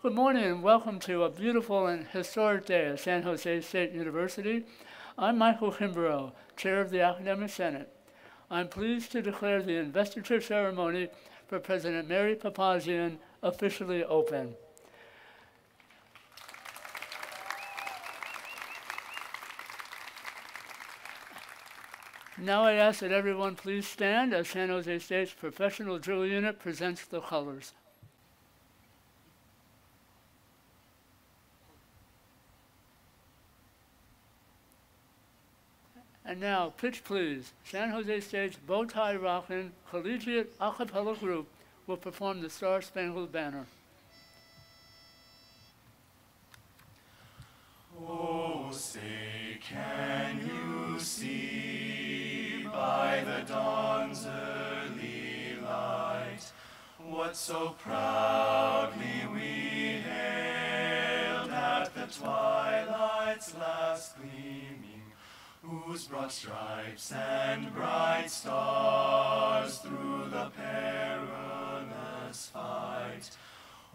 Good morning and welcome to a beautiful and historic day at San Jose State University. I'm Michael Kimbrough, Chair of the Academic Senate. I'm pleased to declare the investiture ceremony for President Mary Papazian officially open. Now I ask that everyone please stand as San Jose State's professional drill unit presents the colors. And now, pitch please. San Jose State's bow-tie rockin' collegiate a cappella group will perform the Star-Spangled Banner. Oh, say, can you see by the dawn's early light what so proudly we hailed at the twilight's last gleaming, whose broad stripes and bright stars through the perilous fight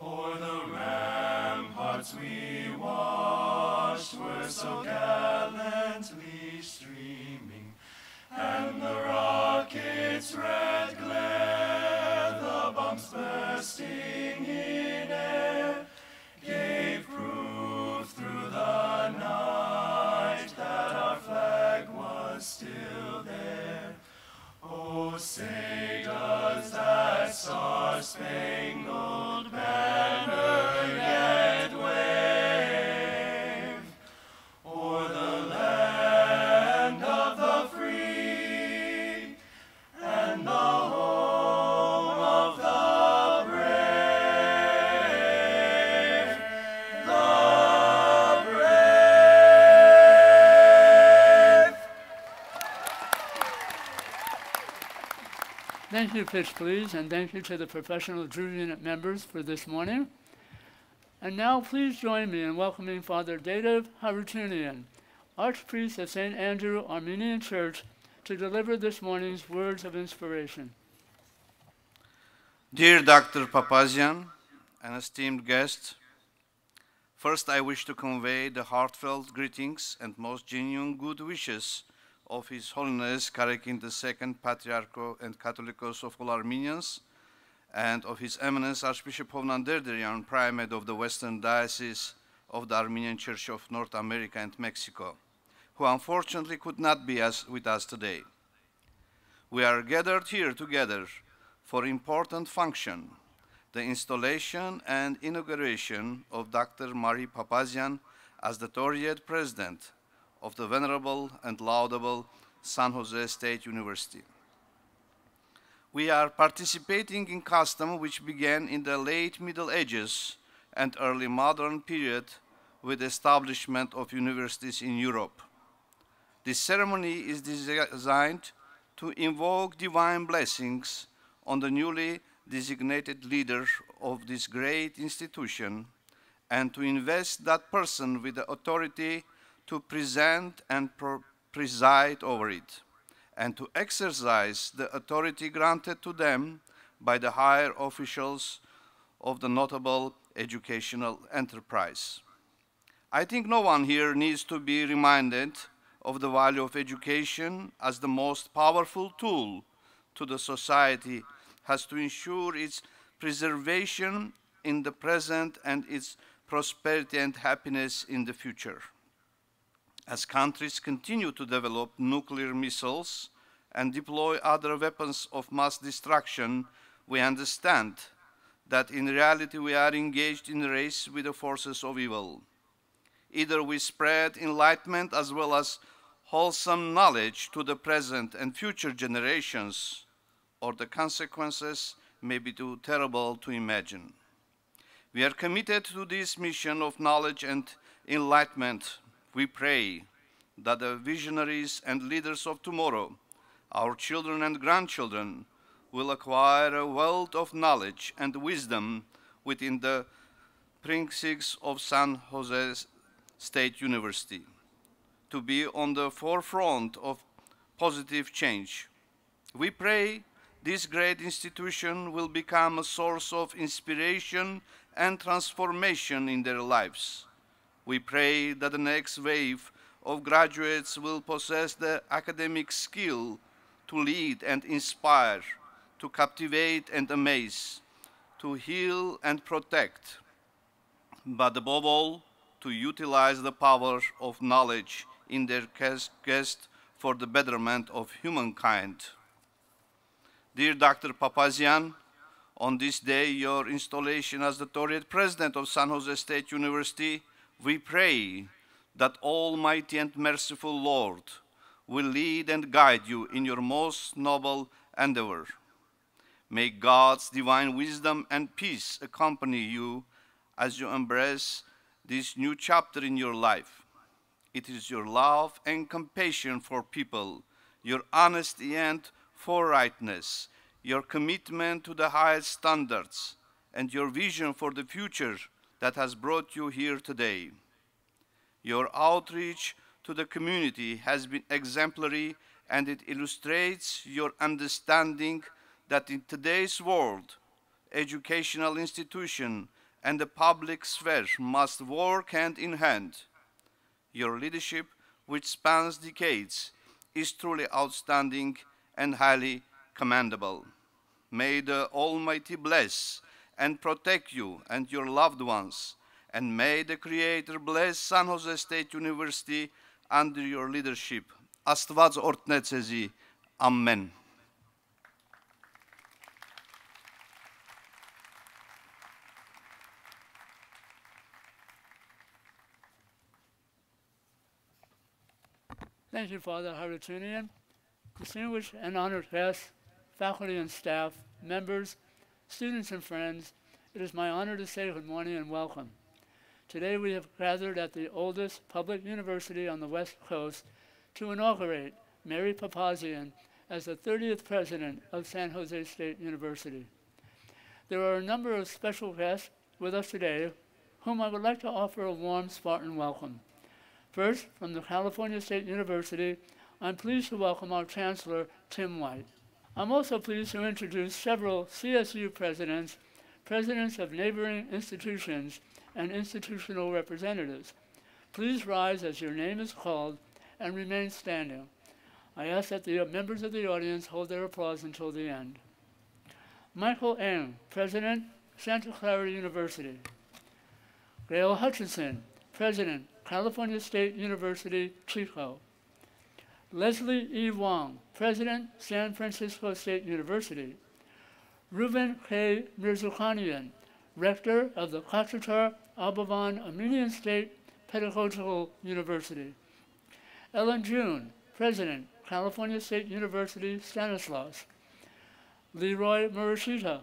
o'er the ramparts we watched were so gallantly streaming, and the rocket's red glare, the bombs bursting in air, gave proof through the night that our flag was still there. Oh, say, does that star-spangled banner yet wave o'er the land of the free and the home of the brave, the brave? Thank you, pitch please, and thank you to the professional drill unit members for this morning. And now please join me in welcoming Father David Harutunian, Archpriest of St. Andrew Armenian Church, to deliver this morning's words of inspiration. Dear Dr. Papazian and esteemed guests, first I wish to convey the heartfelt greetings and most genuine good wishes of His Holiness Karakin II, Patriarch and Catholicos of all Armenians, and of His Eminence Archbishop Hovnan Derderian, Primate of the Western Diocese of the Armenian Church of North America and Mexico, who unfortunately could not be with us today. We are gathered here together for important function, the installation and inauguration of Dr. Mary Papazian as the 30th President of the Venerable and Laudable San Jose State University. We are participating in custom which began in the late Middle Ages and early modern period with the establishment of universities in Europe. This ceremony is designed to invoke divine blessings on the newly designated leader of this great institution and to invest that person with the authority to present and preside over it, and to exercise the authority granted to them by the higher officials of the notable educational enterprise. I think no one here needs to be reminded of the value of education as the most powerful tool to the society has to ensure its preservation in the present and its prosperity and happiness in the future. As countries continue to develop nuclear missiles and deploy other weapons of mass destruction, we understand that in reality we are engaged in a race with the forces of evil. Either we spread enlightenment as well as wholesome knowledge to the present and future generations, or the consequences may be too terrible to imagine. We are committed to this mission of knowledge and enlightenment. We pray that the visionaries and leaders of tomorrow, our children and grandchildren, will acquire a wealth of knowledge and wisdom within the precincts of San Jose State University, to be on the forefront of positive change. We pray this great institution will become a source of inspiration and transformation in their lives. We pray that the next wave of graduates will possess the academic skill to lead and inspire, to captivate and amaze, to heal and protect, but above all, to utilize the power of knowledge in their quest for the betterment of humankind. Dear Dr. Papazian, on this day, your installation as the 30th President of San Jose State University, we pray that Almighty and merciful Lord will lead and guide you in your most noble endeavor. May God's divine wisdom and peace accompany you as you embrace this new chapter in your life. It is your love and compassion for people, your honesty and forthrightness, your commitment to the highest standards, and your vision for the future that has brought you here today. Your outreach to the community has been exemplary, and it illustrates your understanding that in today's world, educational institution and the public sphere must work hand in hand. Your leadership, which spans decades, is truly outstanding and highly commendable. May the Almighty bless and protect you and your loved ones, and may the Creator bless San Jose State University under your leadership. Աստված օրհնե ձեզի. Amen. Thank you, Father Harutunian. Distinguished and honored guests, faculty and staff, members, students and friends, it is my honor to say good morning and welcome. Today we have gathered at the oldest public university on the West Coast to inaugurate Mary Papazian as the 30th president of San Jose State University. There are a number of special guests with us today whom I would like to offer a warm Spartan welcome. First, from the California State University, I'm pleased to welcome our Chancellor, Tim White. I'm also pleased to introduce several CSU presidents, presidents of neighboring institutions, and institutional representatives. Please rise as your name is called and remain standing. I ask that the members of the audience hold their applause until the end. Michael Ng, President, Santa Clara University. Gail Hutchinson, President, California State University, Chico. Leslie E. Wong, President, San Francisco State University. Reuben K. Mirzakhanian, Rector of the Qatar Abavan Armenian State Pedagogical University. Ellen June, President, California State University, Stanislaus. Leroy Murashita,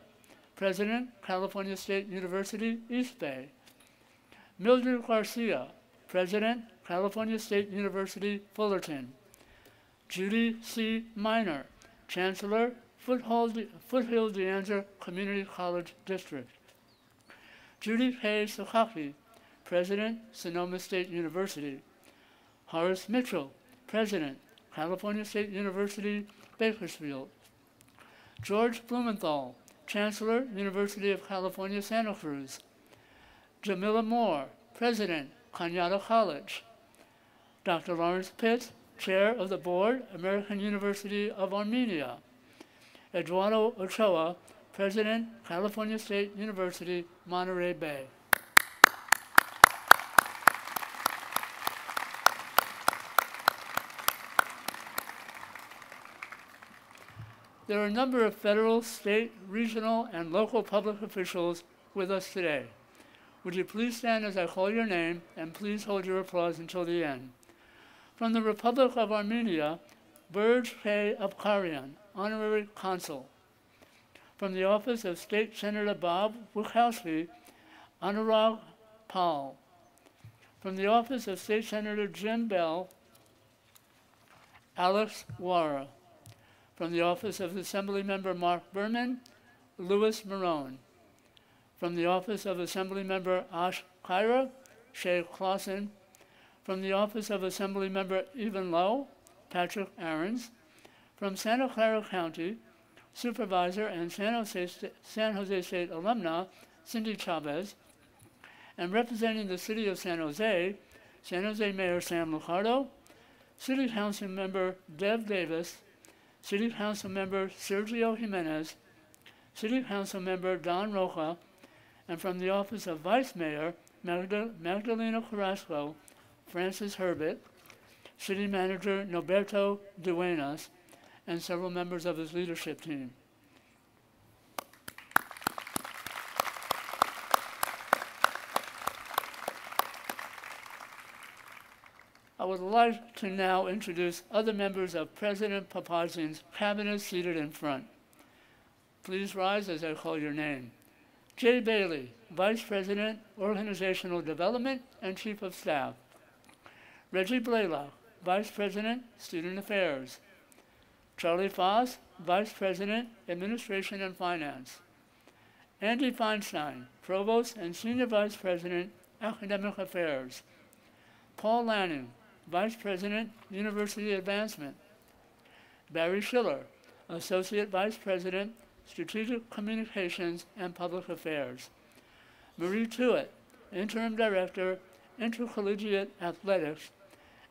President, California State University, East Bay. Mildred Garcia, President, California State University, Fullerton. Judy C. Miner, Chancellor, Foothill De Anza Community College District. Judy K. Sakaki, President, Sonoma State University. Horace Mitchell, President, California State University, Bakersfield. George Blumenthal, Chancellor, University of California, Santa Cruz. Jamila Moore, President, Cañada College. Dr. Lawrence Pitts, Chair of the Board, American University of Armenia. Eduardo Ochoa, President, California State University, Monterey Bay. There are a number of federal, state, regional, and local public officials with us today. Would you please stand as I call your name, and please hold your applause until the end. From the Republic of Armenia, Burj K. Abkarian, Honorary Consul. From the Office of State Senator Bob Wachowski, Anurag Pal. From the Office of State Senator Jim Bell, Alex Wara. From the Office of Assemblymember Mark Berman, Louis Marone. From the Office of Assemblymember Ash Kyra, Shay Clausen. From the Office of Assemblymember Evan Lowe, Patrick Aarons. From Santa Clara County, Supervisor and San Jose State alumna, Cindy Chavez, and representing the City of San Jose Mayor Sam Lucardo, City Council Member Deb Davis, City Council Member Sergio Jimenez, City Council Member Don Rocha, and from the Office of Vice Mayor Magdalena Carrasco, Francis Herbert, City Manager Noberto Duenas, and several members of his leadership team. I would like to now introduce other members of President Papazian's cabinet seated in front. Please rise as I call your name. Jay Bailey, Vice President, Organizational Development and Chief of Staff. Reggie Blaylock, Vice President, Student Affairs. Charlie Foss, Vice President, Administration and Finance. Andy Feinstein, Provost and Senior Vice President, Academic Affairs. Paul Lanning, Vice President, University Advancement. Barry Schiller, Associate Vice President, Strategic Communications and Public Affairs. Marie Tuitt, Interim Director, Intercollegiate Athletics,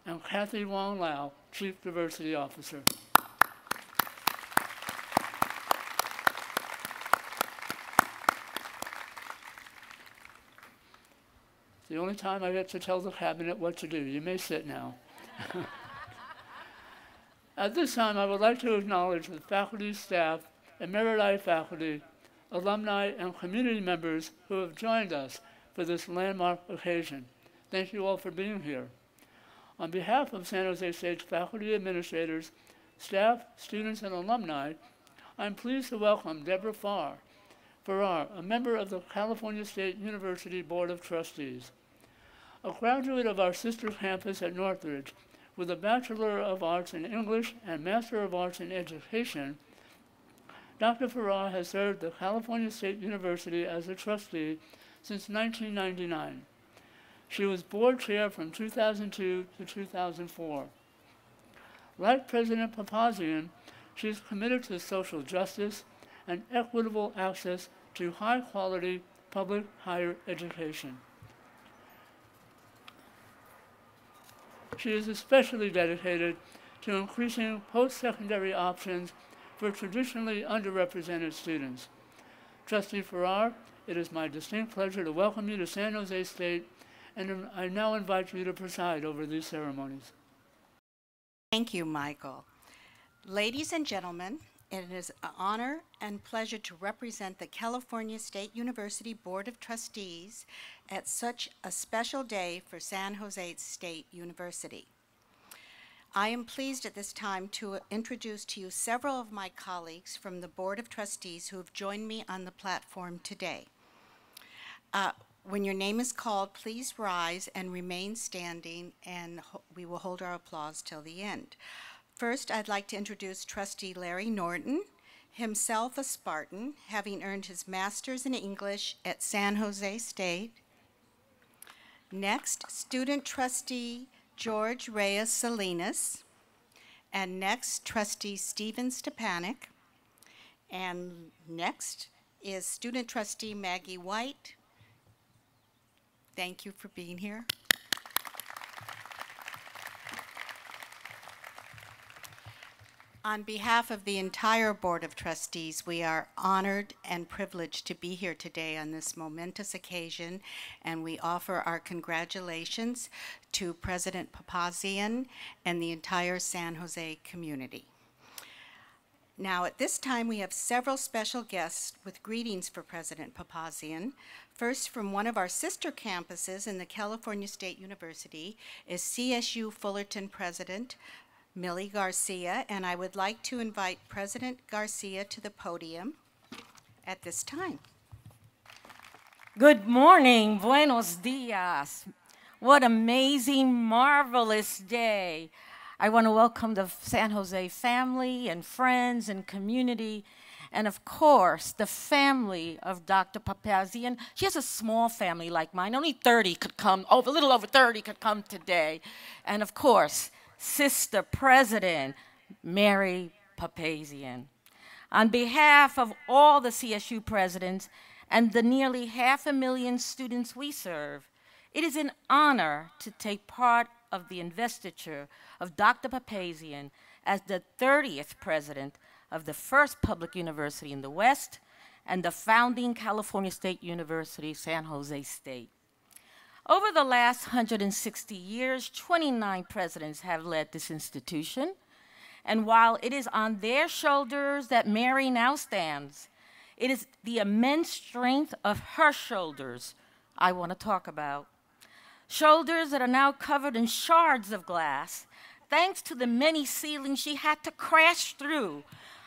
and Kathy Wong Lau, Chief Diversity Officer. The only time I get to tell the cabinet what to do. You may sit now. At this time, I would like to acknowledge the faculty, staff, emeriti faculty, alumni, and community members who have joined us for this landmark occasion. Thank you all for being here. On behalf of San Jose State's faculty, administrators, staff, students, and alumni, I'm pleased to welcome Deborah Farrar, a member of the California State University Board of Trustees. A graduate of our sister campus at Northridge with a Bachelor of Arts in English and Master of Arts in Education, Dr. Farrar has served the California State University as a trustee since 1999. She was board chair from 2002 to 2004. Like President Papazian, she is committed to social justice and equitable access to high-quality public higher education. She is especially dedicated to increasing post-secondary options for traditionally underrepresented students. Trustee Farrar, it is my distinct pleasure to welcome you to San Jose State, and I now invite you to preside over these ceremonies. Thank you, Michael. Ladies and gentlemen, it is an honor and pleasure to represent the California State University Board of Trustees at such a special day for San Jose State University. I am pleased at this time to introduce to you several of my colleagues from the Board of Trustees who have joined me on the platform today. When your name is called, please rise and remain standing, and we will hold our applause till the end. First, I'd like to introduce Trustee Larry Norton, himself a Spartan, having earned his Master's in English at San Jose State. Next, Student Trustee George Reyes Salinas. And next, Trustee Stephen Stepanek. And next is Student Trustee Maggie White. Thank you for being here. On behalf of the entire Board of Trustees, we are honored and privileged to be here today on this momentous occasion, and we offer our congratulations to President Papazian and the entire San Jose community. Now, at this time, we have several special guests with greetings for President Papazian. First, from one of our sister campuses in the California State University is CSU Fullerton President Millie Garcia, and I would like to invite President Garcia to the podium at this time. Good morning, buenos dias. What amazing, marvelous day. I want to welcome the San Jose family and friends and community, and of course, the family of Dr. Papazian. She has a small family like mine. Only 30 could come, a little over 30 could come today. And of course, Sister President Mary Papazian. On behalf of all the CSU presidents and the nearly 500,000 students we serve, it is an honor to take part of the investiture of Dr. Papazian as the 30th president of the first public university in the West and the founding California State University, San Jose State. Over the last 160 years, 29 presidents have led this institution, and while it is on their shoulders that Mary now stands, it is the immense strength of her shoulders I want to talk about. Shoulders that are now covered in shards of glass, thanks to the many ceilings she had to crash through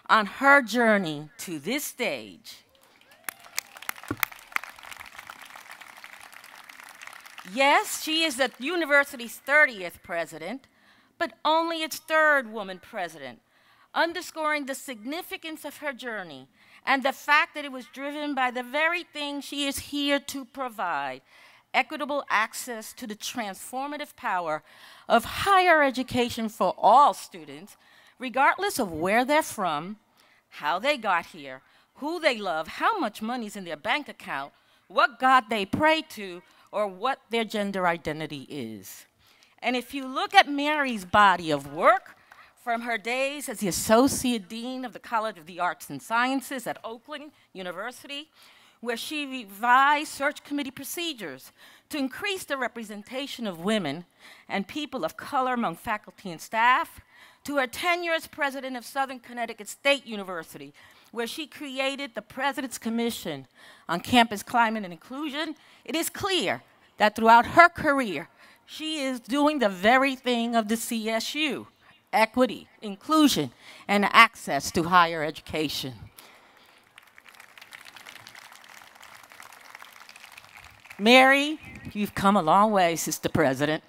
on her journey to this stage. Yes, she is the university's 30th president, but only its third woman president, underscoring the significance of her journey and the fact that it was driven by the very thing she is here to provide: equitable access to the transformative power of higher education for all students, regardless of where they're from, how they got here, who they love, how much money's in their bank account, what God they pray to, or what their gender identity is. And if you look at Mary's body of work, from her days as the Associate Dean of the College of the Arts and Sciences at Oakland University, where she revised search committee procedures to increase the representation of women and people of color among faculty and staff, to her tenure as president of Southern Connecticut State University, where she created the President's Commission on Campus Climate and Inclusion, it is clear that throughout her career, she is doing the very thing of the CSU: equity, inclusion, and access to higher education. Mary, you've come a long way, Sister President.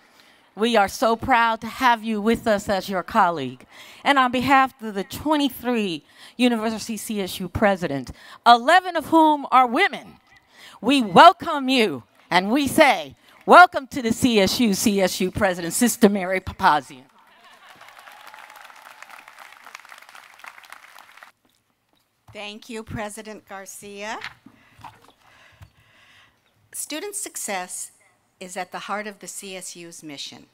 We are so proud to have you with us as your colleague. And on behalf of the 23 University CSU presidents, 11 of whom are women, we welcome you and we say, welcome to the CSU president, Sister Mary Papazian. Thank you, President Garcia. Student success is at the heart of the CSU's mission.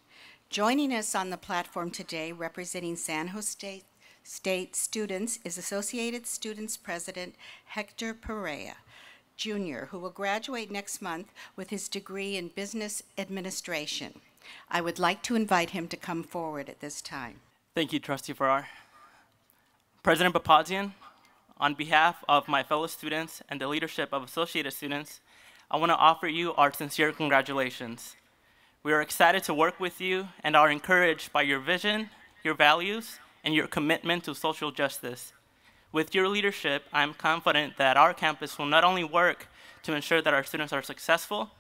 Joining us on the platform today, representing San Jose State students, is Associated Students President Hector Perea, Jr., who will graduate next month with his degree in Business Administration. I would like to invite him to come forward at this time. Thank you, Trustee Farrar. President Papazian, on behalf of my fellow students and the leadership of Associated Students, I want to offer you our sincere congratulations. We are excited to work with you and are encouraged by your vision, your values, and your commitment to social justice. With your leadership, I'm confident that our campus will not only work to ensure that our students are successful,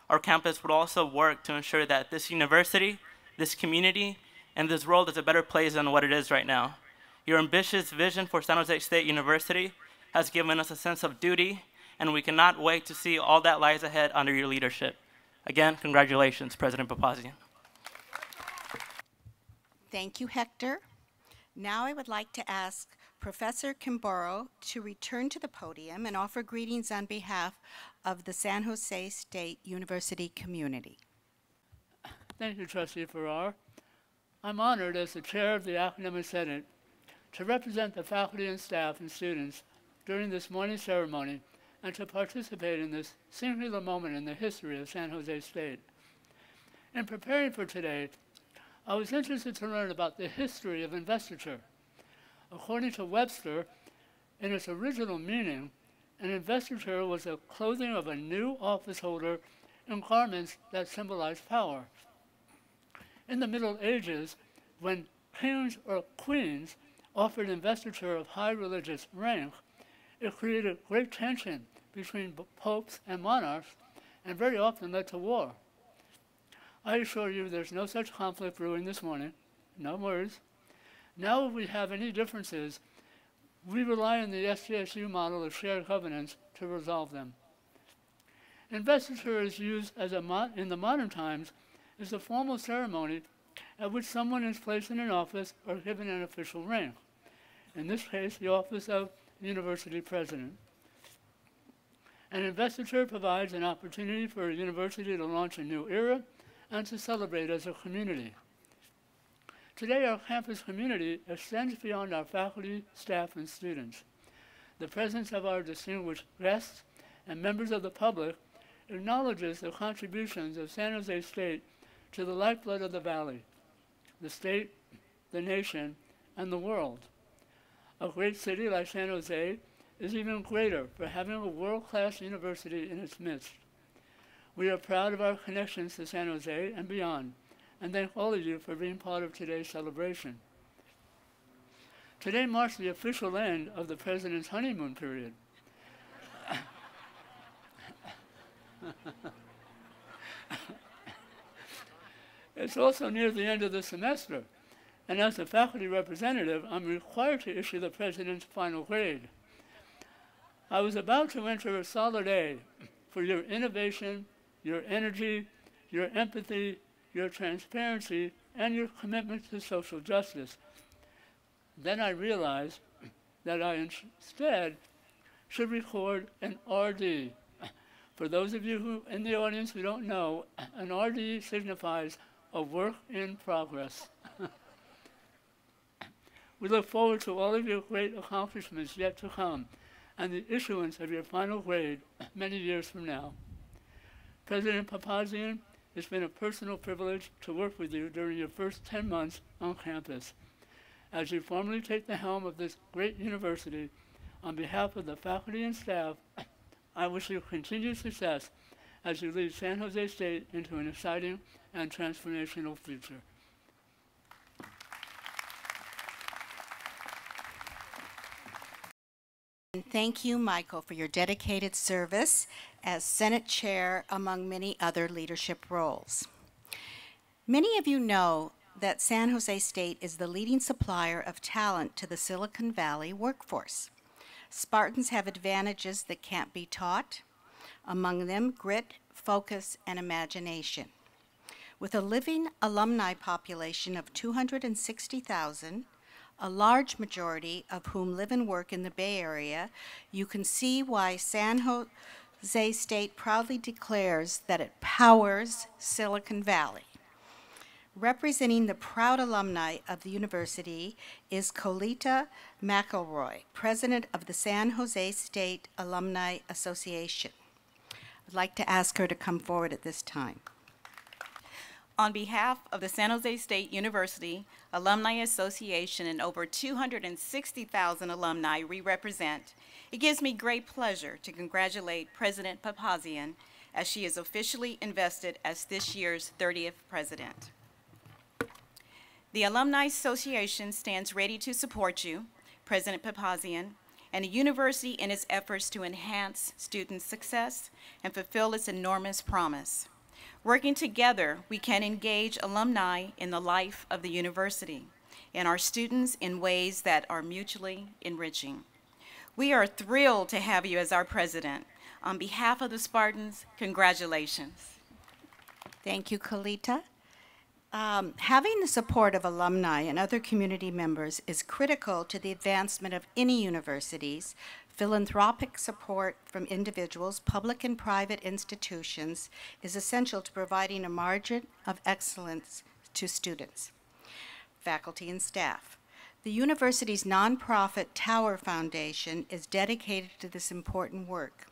our campus will also work to ensure that this university, this community, and this world is a better place than what it is right now. Your ambitious vision for San Jose State University has given us a sense of duty, and we cannot wait to see all that lies ahead under your leadership. Again, congratulations, President Papazian. Thank you, Hector. Now I would like to ask Professor Kimboro to return to the podium and offer greetings on behalf of the San Jose State University community. Thank you, Trustee Farrar. I'm honored as the chair of the Academic Senate to represent the faculty and staff and students during this morning's ceremony and to participate in this singular moment in the history of San Jose State. In preparing for today, I was interested to learn about the history of investiture. According to Webster, in its original meaning, an investiture was the clothing of a new office holder in garments that symbolized power. In the Middle Ages, when kings or queens offered investiture of high religious rank, it created great tension between popes and monarchs and very often led to war. I assure you there's no such conflict brewing this morning. No worries. Now if we have any differences, we rely on the SJSU model of shared governance to resolve them. Investiture is used as in the modern times as a formal ceremony at which someone is placed in an office or given an official rank. In this case, the office of university president. An investiture provides an opportunity for a university to launch a new era and to celebrate as a community. Today, our campus community extends beyond our faculty, staff, and students. The presence of our distinguished guests and members of the public acknowledges the contributions of San Jose State to the lifeblood of the Valley, the state, the nation, and the world. A great city like San Jose is even greater for having a world-class university in its midst. We are proud of our connections to San Jose and beyond, and thank all of you for being part of today's celebration. Today marks the official end of the President's honeymoon period. It's also near the end of the semester, and as a faculty representative, I'm required to issue the President's final grade. I was about to enter a solid A for your innovation, your energy, your empathy, your transparency, and your commitment to social justice. Then I realized that I instead should record an RD. For those of you who in the audience who don't know, an RD signifies a work in progress. We look forward to all of your great accomplishments yet to come and the issuance of your final grade many years from now. President Papazian, it's been a personal privilege to work with you during your first 10 months on campus. As you formally take the helm of this great university, on behalf of the faculty and staff, I wish you continued success as you lead San Jose State into an exciting and transformational future. And thank you, Michael, for your dedicated service as Senate Chair, among many other leadership roles. Many of you know that San Jose State is the leading supplier of talent to the Silicon Valley workforce. Spartans have advantages that can't be taught, among them grit, focus, and imagination. With a living alumni population of 260,000, a large majority of whom live and work in the Bay Area, you can see why San Jose State proudly declares that it powers Silicon Valley. Representing the proud alumni of the university is Colita McElroy, president of the San Jose State Alumni Association. I'd like to ask her to come forward at this time. On behalf of the San Jose State University Alumni Association and over 260,000 alumni we represent, it gives me great pleasure to congratulate President Papazian as she is officially invested as this year's 30th president. The Alumni Association stands ready to support you, President Papazian, and the university in its efforts to enhance student success and fulfill its enormous promise. Working together, we can engage alumni in the life of the university and our students in ways that are mutually enriching. We are thrilled to have you as our president. On behalf of the Spartans, congratulations. Thank you, Colita. Having the support of alumni and other community members is critical to the advancement of any university's. Philanthropic support from individuals, public and private institutions is essential to providing a margin of excellence to students, faculty, and staff. The university's nonprofit Tower Foundation is dedicated to this important work.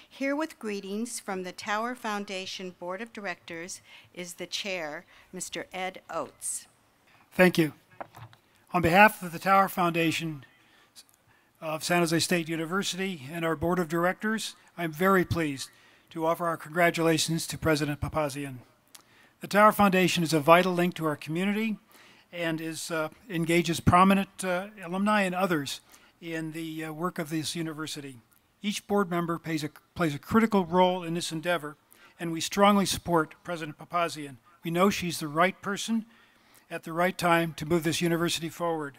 Here with greetings from the Tower Foundation Board of Directors is the chair, Mr. Ed Oates. Thank you. On behalf of the Tower Foundation of San Jose State University and our Board of Directors, I'm very pleased to offer our congratulations to President Papazian. The Tower Foundation is a vital link to our community and engages prominent alumni and others in the work of this university. Each board member plays a critical role in this endeavor, and we strongly support President Papazian. We know she's the right person at the right time to move this university forward,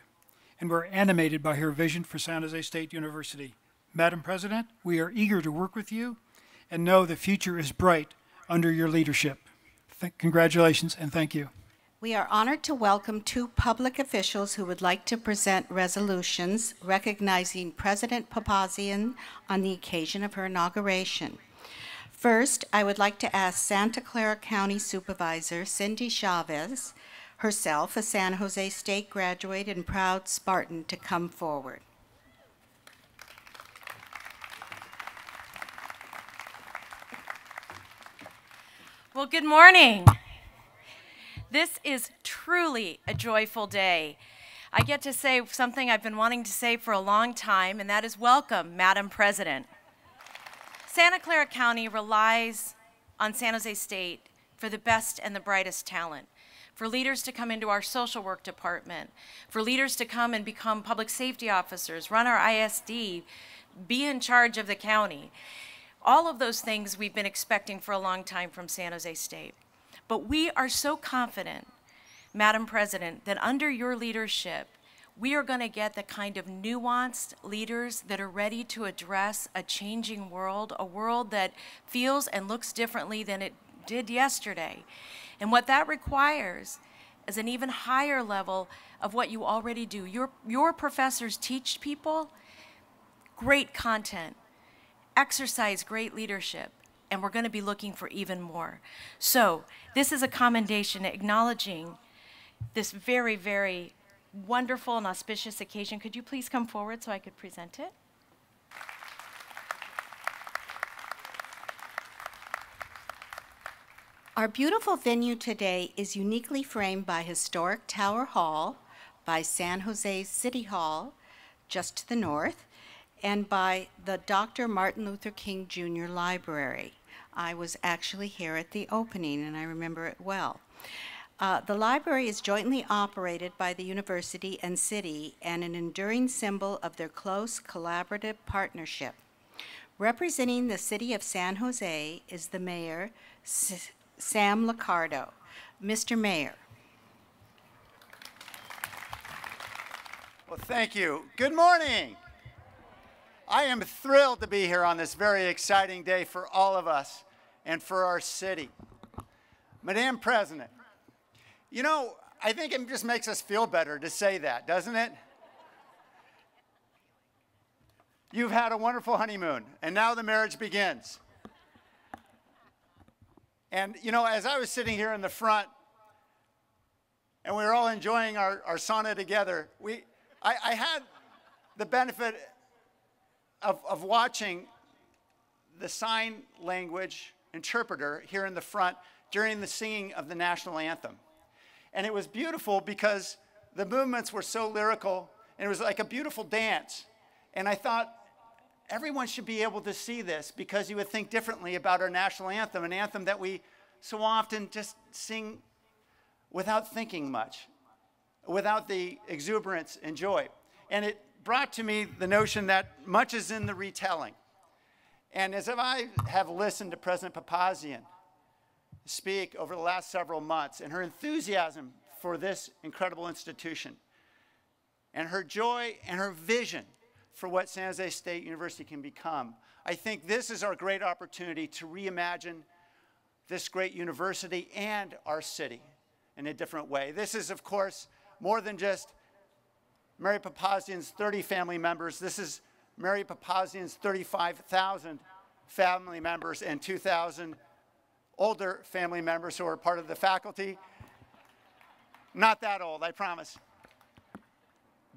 and we're animated by her vision for San Jose State University. Madam President, we are eager to work with you and know the future is bright under your leadership. Congratulations and thank you. We are honored to welcome two public officials who would like to present resolutions recognizing President Papazian on the occasion of her inauguration. First, I would like to ask Santa Clara County Supervisor Cindy Chavez, herself a San Jose State graduate and proud Spartan, to come forward. Well, good morning. This is truly a joyful day. I get to say something I've been wanting to say for a long time, and that is welcome, Madam President. Santa Clara County relies on San Jose State for the best and the brightest talent, for leaders to come into our social work department, for leaders to come and become public safety officers, run our ISD, be in charge of the county. All of those things we've been expecting for a long time from San Jose State. But we are so confident, Madam President, that under your leadership, we are going to get the kind of nuanced leaders that are ready to address a changing world, a world that feels and looks differently than it did yesterday. And what that requires is an even higher level of what you already do. Your professors teach people great content, exercise great leadership, and we're going to be looking for even more. So this is a commendation acknowledging this very, very wonderful and auspicious occasion. Could you please come forward so I could present it? Our beautiful venue today is uniquely framed by historic Tower Hall, by San Jose City Hall, just to the north, and by the Dr. Martin Luther King Jr. Library. I was actually here at the opening, and I remember it well. The library is jointly operated by the university and city, and an enduring symbol of their close collaborative partnership. Representing the city of San Jose is the mayor, Sam Liccardo. Mr. Mayor. Well, thank you. Good morning. I am thrilled to be here on this very exciting day for all of us and for our city. Madam President, you know, I think it just makes us feel better to say that, doesn't it? You've had a wonderful honeymoon, and now the marriage begins. And, you know, as I was sitting here in the front, and we were all enjoying our sauna together, I had the benefit of watching the sign language interpreter here in the front during the singing of the national anthem. And it was beautiful because the movements were so lyrical, and it was like a beautiful dance. And I thought, everyone should be able to see this, because you would think differently about our national anthem, an anthem that we so often just sing without thinking much, without the exuberance and joy. And it brought to me the notion that much is in the retelling. And as I have listened to President Papazian speak over the last several months, and her enthusiasm for this incredible institution, and her joy and her vision for what San Jose State University can become, I think this is our great opportunity to reimagine this great university and our city in a different way. This is, of course, more than just Mary Papazian's 30 family members. This is Mary Papazian's 35,000 family members and 2,000 older family members who are part of the faculty. Not that old, I promise.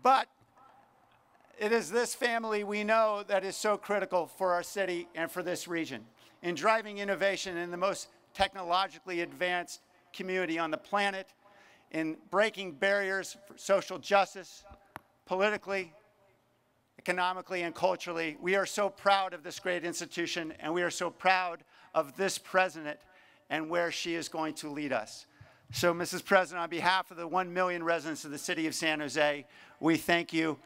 But it is this family we know that is so critical for our city and for this region in driving innovation in the most technologically advanced community on the planet, in breaking barriers for social justice, politically, economically, and culturally. We are so proud of this great institution, and we are so proud of this president and where she is going to lead us. So, Mrs. President, on behalf of the 1 million residents of the city of San Jose, we thank you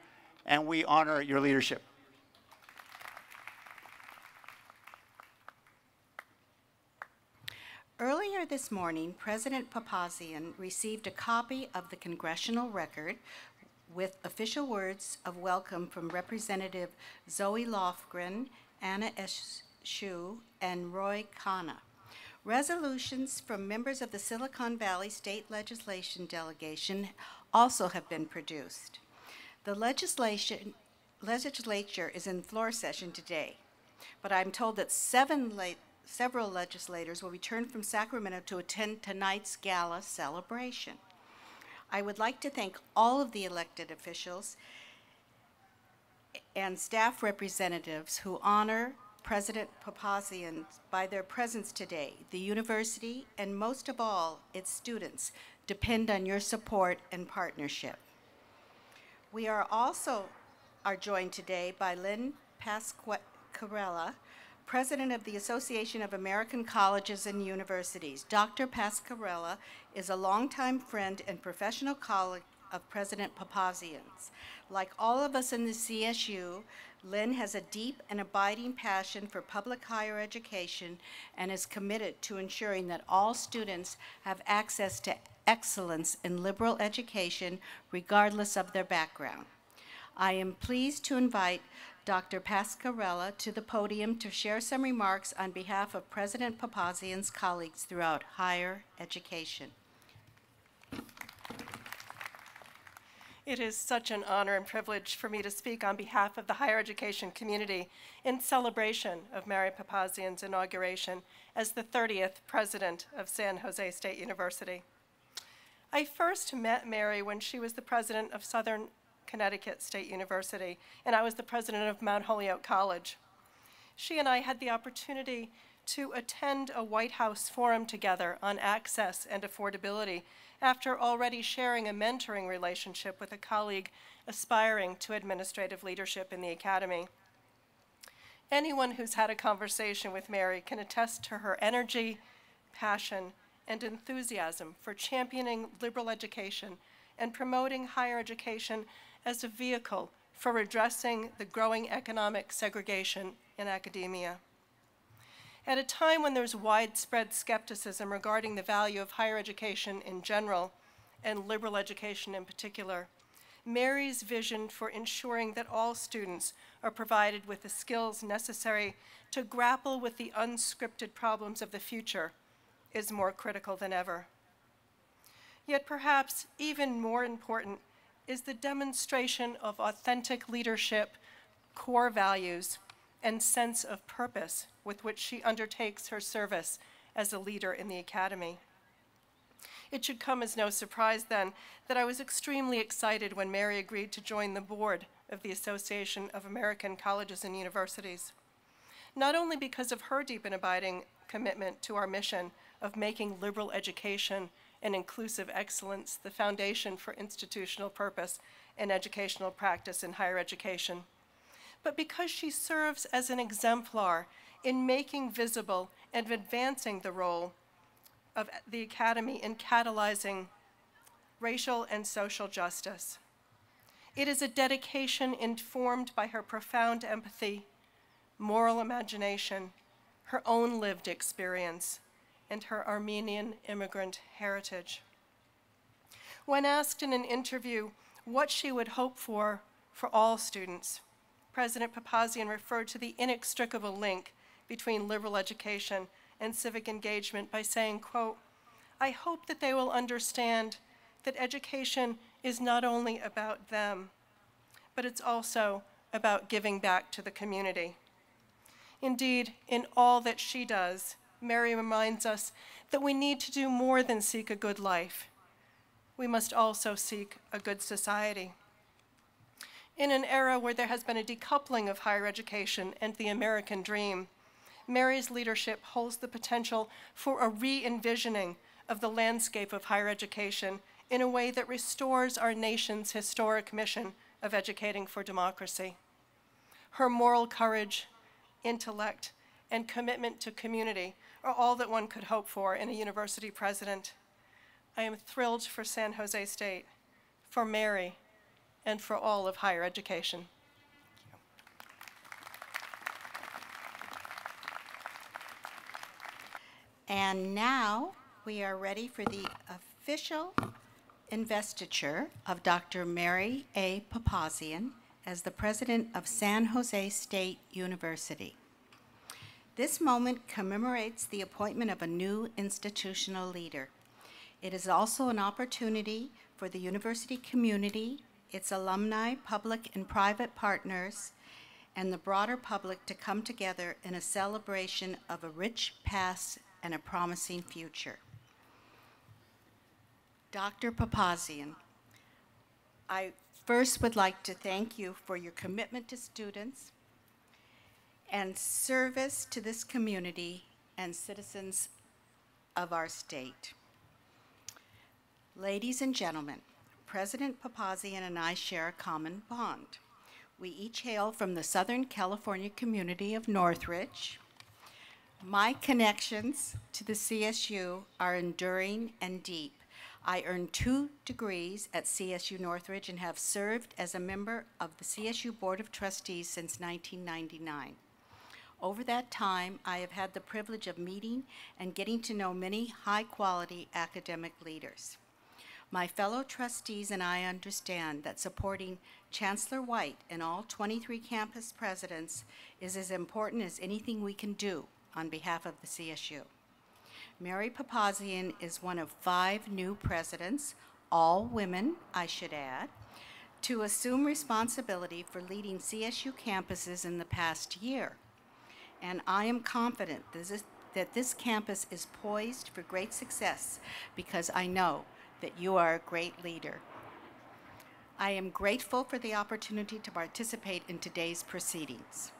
and we honor your leadership. Earlier this morning, President Papazian received a copy of the Congressional Record with official words of welcome from Representative Zoe Lofgren, Anna Eshoo, and Roy Khanna. Resolutions from members of the Silicon Valley State Legislation Delegation also have been produced. The legislature is in floor session today, but I'm told that several legislators will return from Sacramento to attend tonight's gala celebration. I would like to thank all of the elected officials and staff representatives who honor President Papazian by their presence today. The university, and most of all, its students, depend on your support and partnership. We are also joined today by Lynn Pasquarella, President of the Association of American Colleges and Universities. Dr. Pasquarella is a longtime friend and professional colleague of President Papazian's. Like all of us in the CSU, Lynn has a deep and abiding passion for public higher education and is committed to ensuring that all students have access to excellence in liberal education, regardless of their background. I am pleased to invite Dr. Pasquarella to the podium to share some remarks on behalf of President Papazian's colleagues throughout higher education. It is such an honor and privilege for me to speak on behalf of the higher education community in celebration of Mary Papazian's inauguration as the 30th president of San Jose State University. I first met Mary when she was the president of Southern Connecticut State University, and I was the president of Mount Holyoke College. She and I had the opportunity to attend a White House forum together on access and affordability after already sharing a mentoring relationship with a colleague aspiring to administrative leadership in the academy. Anyone who's had a conversation with Mary can attest to her energy, passion, and enthusiasm for championing liberal education and promoting higher education as a vehicle for addressing the growing economic segregation in academia. At a time when there's widespread skepticism regarding the value of higher education in general and liberal education in particular, Mary's vision for ensuring that all students are provided with the skills necessary to grapple with the unscripted problems of the future is more critical than ever. Yet perhaps even more important is the demonstration of authentic leadership, core values, and sense of purpose with which she undertakes her service as a leader in the academy. It should come as no surprise then that I was extremely excited when Mary agreed to join the board of the Association of American Colleges and Universities, not only because of her deep and abiding commitment to our mission of making liberal education and inclusive excellence the foundation for institutional purpose and educational practice in higher education, but because she serves as an exemplar in making visible and advancing the role of the Academy in catalyzing racial and social justice. It is a dedication informed by her profound empathy, moral imagination, her own lived experience, and her Armenian immigrant heritage. When asked in an interview what she would hope for all students, President Papazian referred to the inextricable link between liberal education and civic engagement by saying, quote, "I hope that they will understand that education is not only about them, but it's also about giving back to the community." Indeed, in all that she does, Mary reminds us that we need to do more than seek a good life. We must also seek a good society. In an era where there has been a decoupling of higher education and the American dream, Mary's leadership holds the potential for a re-envisioning of the landscape of higher education in a way that restores our nation's historic mission of educating for democracy. Her moral courage, intellect, and commitment to community are all that one could hope for in a university president. I am thrilled for San Jose State, for Mary, and for all of higher education. And now we are ready for the official investiture of Dr. Mary A. Papazian as the president of San Jose State University. This moment commemorates the appointment of a new institutional leader. It is also an opportunity for the university community, its alumni, public and private partners, and the broader public to come together in a celebration of a rich past and a promising future. Dr. Papazian, I first would like to thank you for your commitment to students and service to this community and citizens of our state. Ladies and gentlemen, President Papazian and I share a common bond. We each hail from the Southern California community of Northridge. My connections to the CSU are enduring and deep. I earned 2 degrees at CSU Northridge and have served as a member of the CSU Board of Trustees since 1999. Over that time, I have had the privilege of meeting and getting to know many high-quality academic leaders. My fellow trustees and I understand that supporting Chancellor White and all 23 campus presidents is as important as anything we can do on behalf of the CSU. Mary Papazian is one of 5 new presidents, all women, I should add, to assume responsibility for leading CSU campuses in the past year. And I am confident that this campus is poised for great success because I know that you are a great leader. I am grateful for the opportunity to participate in today's proceedings.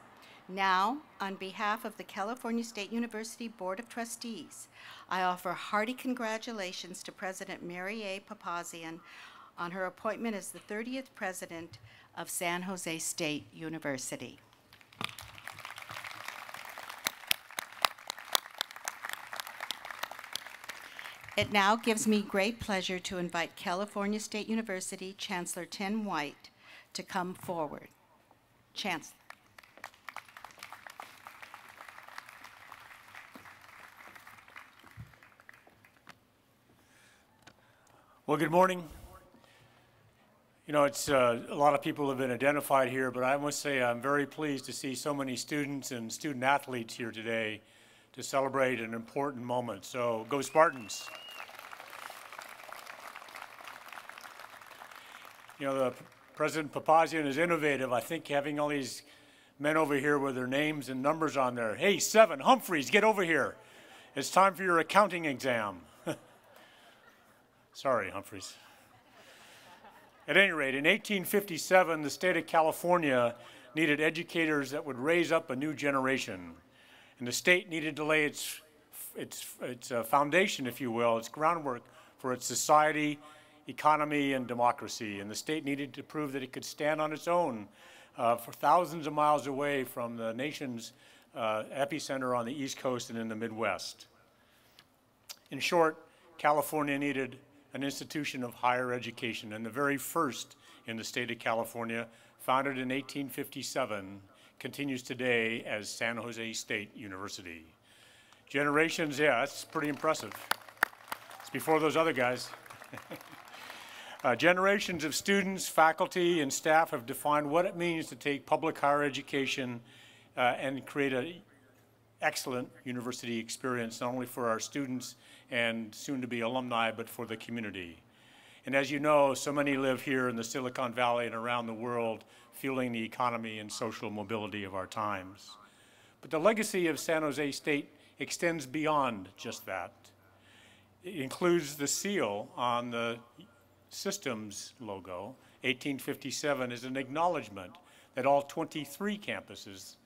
Now, on behalf of the California State University Board of Trustees, I offer hearty congratulations to President Mary A. Papazian on her appointment as the 30th president of San Jose State University. It now gives me great pleasure to invite California State University Chancellor Tim White to come forward. Chancellor. Well, good morning. You know, it's a lot of people have been identified here, but I must say I'm very pleased to see so many students and student athletes here today to celebrate an important moment. So go Spartans. You know, the President Papazian is innovative. I think having all these men over here with their names and numbers on there. Hey, 7, Humphreys, get over here. It's time for your accounting exam. Sorry, Humphreys. At any rate, in 1857, the state of California needed educators that would raise up a new generation. And the state needed to lay its foundation, if you will, its groundwork for its society, economy, and democracy. And the state needed to prove that it could stand on its own for thousands of miles away from the nation's epicenter on the East Coast and in the Midwest. In short, California needed an institution of higher education, and the very first in the state of California, founded in 1857, continues today as San Jose State University. Generations, yeah, that's pretty impressive. It's before those other guys. Generations of students, faculty, and staff have defined what it means to take public higher education and create an excellent university experience, not only for our students and soon-to-be alumni, but for the community. And as you know, so many live here in the Silicon Valley and around the world, fueling the economy and social mobility of our times. But the legacy of San Jose State extends beyond just that. It includes the seal on the systems logo. 1857 is an acknowledgement that all 23 campuses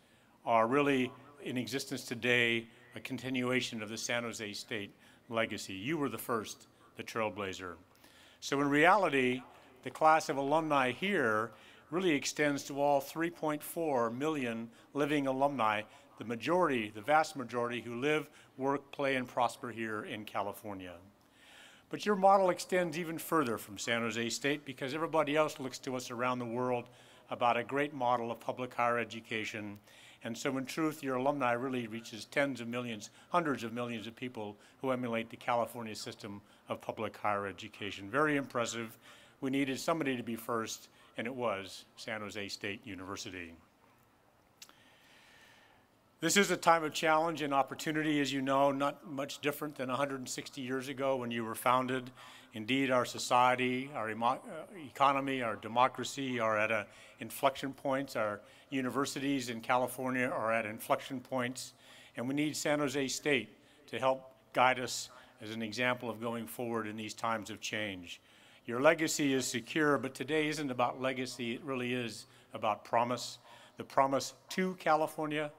are really in existence today, a continuation of the San Jose State legacy. You were the first, the trailblazer. So in reality, the class of alumni here really extends to all 3.4 million living alumni, the majority, the vast majority who live, work, play, and prosper here in California. But your model extends even further from San Jose State because everybody else looks to us around the world about a great model of public higher education. And so in truth, your alumni really reaches tens of millions, hundreds of millions of people who emulate the California system of public higher education. Very impressive. We needed somebody to be first, and it was San Jose State University. This is a time of challenge and opportunity, as you know, not much different than 160 years ago when you were founded. Indeed, our society, our economy, our democracy are at inflection points. Our universities in California are at inflection points, and we need San Jose State to help guide us as an example of going forward in these times of change. Your legacy is secure, but today isn't about legacy. It really is about promise, the promise to California,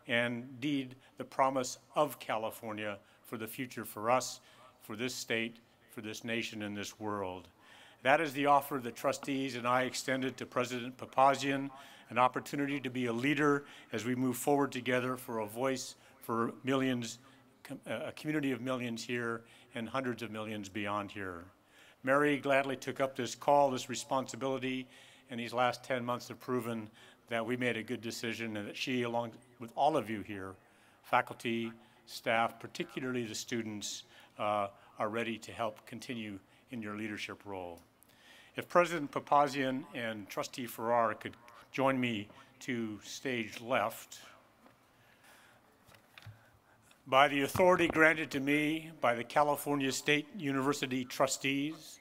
and indeed the promise of California for the future for us, for this state, for this nation, and this world. That is the offer the trustees and I extended to President Papazian, an opportunity to be a leader as we move forward together for a voice for millions, a community of millions here and hundreds of millions beyond here. Mary gladly took up this call, this responsibility, and these last 10 months have proven that we made a good decision and that she, along with all of you here, faculty, staff, particularly the students, are ready to help continue in your leadership role. If President Papazian and Trustee Farrar could join me to stage left. By the authority granted to me by the California State University trustees,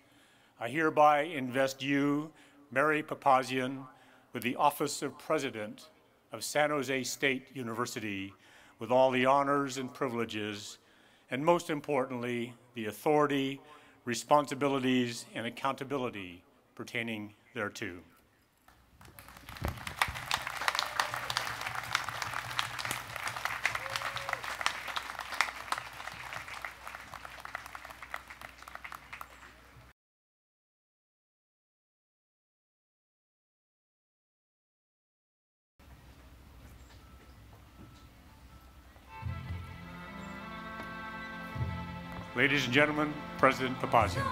I hereby invest you, Mary Papazian, with the office of President of San Jose State University, with all the honors and privileges, and most importantly, the authority, responsibilities, and accountability pertaining thereto. Ladies and gentlemen, President Papazian.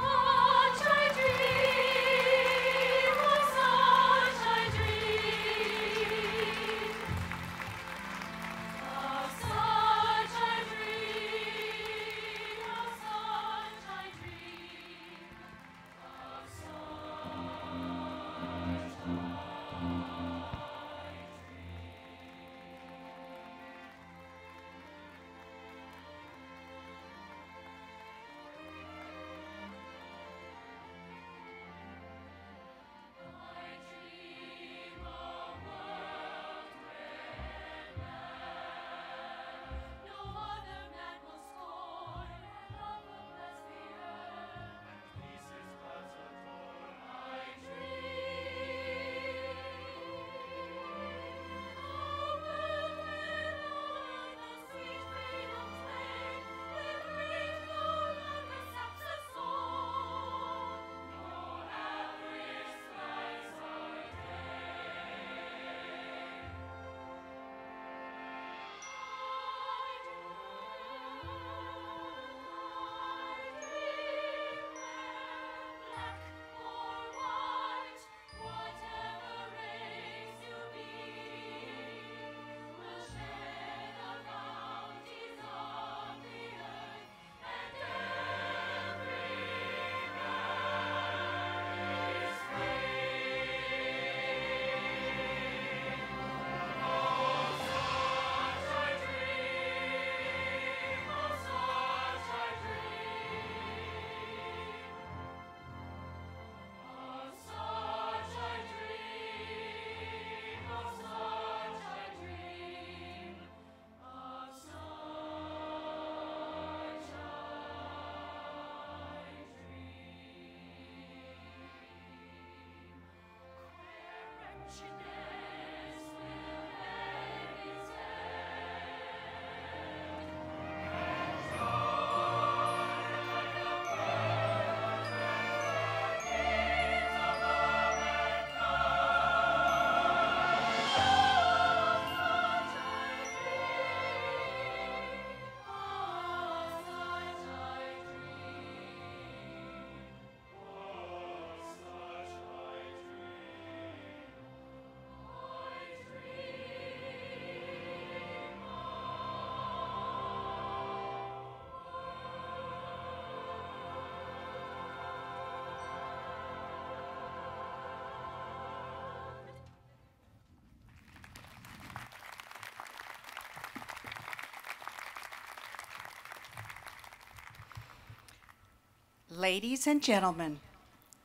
Ladies and gentlemen,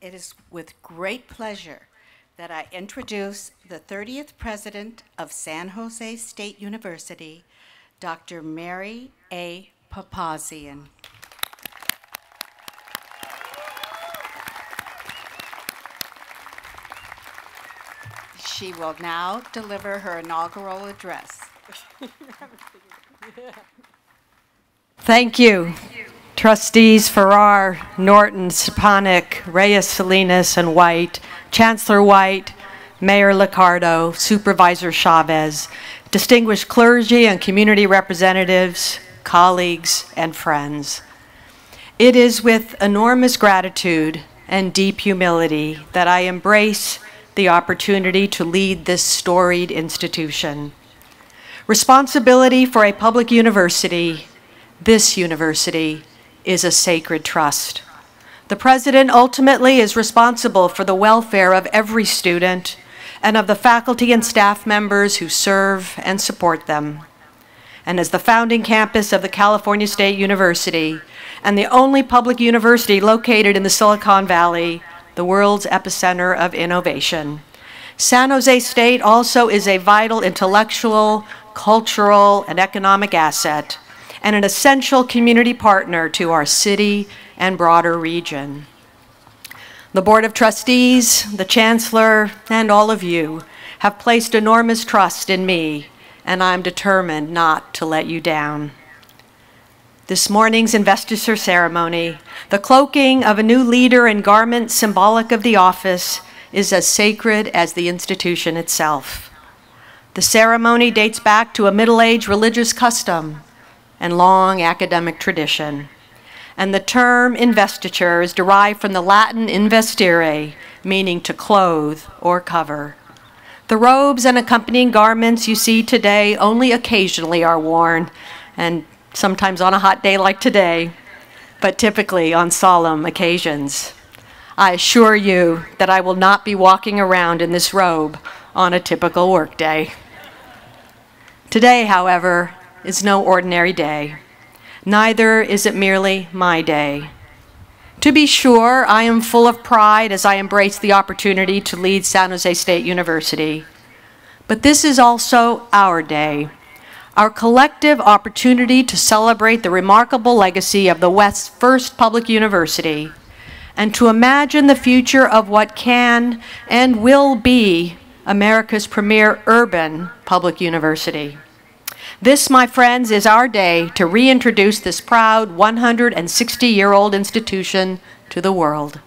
it is with great pleasure that I introduce the 30th President of San Jose State University, Dr. Mary A. Papazian. She will now deliver her inaugural address. Thank you. Trustees Farrar, Norton, Stepanek, Reyes, Salinas, and White, Chancellor White, Mayor Liccardo, Supervisor Chavez, distinguished clergy and community representatives, colleagues, and friends. It is with enormous gratitude and deep humility that I embrace the opportunity to lead this storied institution. Responsibility for a public university, this university, is a sacred trust. The president ultimately is responsible for the welfare of every student and of the faculty and staff members who serve and support them. And as the founding campus of the California State University and the only public university located in the Silicon Valley, the world's epicenter of innovation, San Jose State also is a vital intellectual, cultural, and economic asset, and an essential community partner to our city and broader region. The Board of Trustees, the Chancellor, and all of you have placed enormous trust in me, and I'm determined not to let you down. This morning's investiture ceremony, the cloaking of a new leader in garments symbolic of the office, is as sacred as the institution itself. The ceremony dates back to a middle-aged religious custom and long academic tradition. And the term investiture is derived from the Latin investire, meaning to clothe or cover. The robes and accompanying garments you see today only occasionally are worn, and sometimes on a hot day like today, but typically on solemn occasions. I assure you that I will not be walking around in this robe on a typical workday. Today, however, is no ordinary day. Neither is it merely my day. To be sure, I am full of pride as I embrace the opportunity to lead San Jose State University. But this is also our day, our collective opportunity to celebrate the remarkable legacy of the West's first public university, and to imagine the future of what can and will be America's premier urban public university. This, my friends, is our day to reintroduce this proud 160-year-old institution to the world.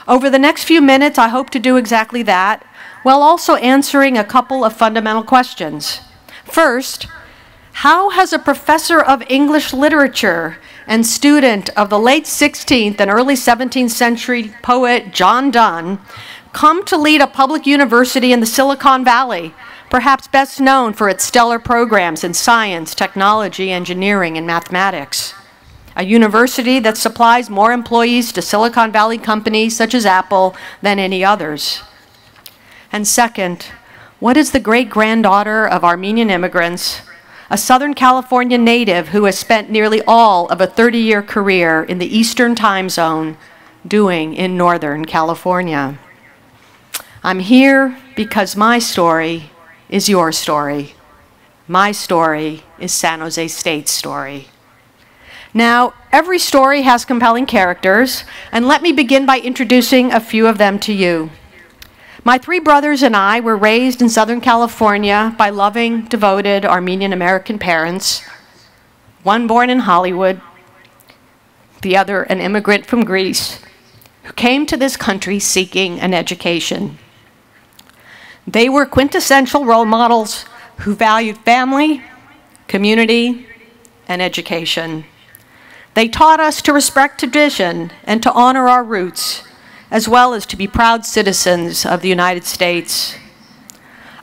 Over the next few minutes, I hope to do exactly that, while also answering a couple of fundamental questions. First, how has a professor of English literature and student of the late 16th and early 17th century poet John Donne come to lead a public university in the Silicon Valley, perhaps best known for its stellar programs in science, technology, engineering, and mathematics? A university that supplies more employees to Silicon Valley companies such as Apple than any others. And second, what is the great-granddaughter of Armenian immigrants, a Southern California native who has spent nearly all of a 30-year career in the Eastern time zone, doing in Northern California? I'm here because my story is your story. My story is San Jose State's story. Now, every story has compelling characters, and let me begin by introducing a few of them to you. My three brothers and I were raised in Southern California by loving, devoted Armenian-American parents, one born in Hollywood, the other an immigrant from Greece, who came to this country seeking an education. They were quintessential role models who valued family, community, and education. They taught us to respect tradition and to honor our roots, as well as to be proud citizens of the United States.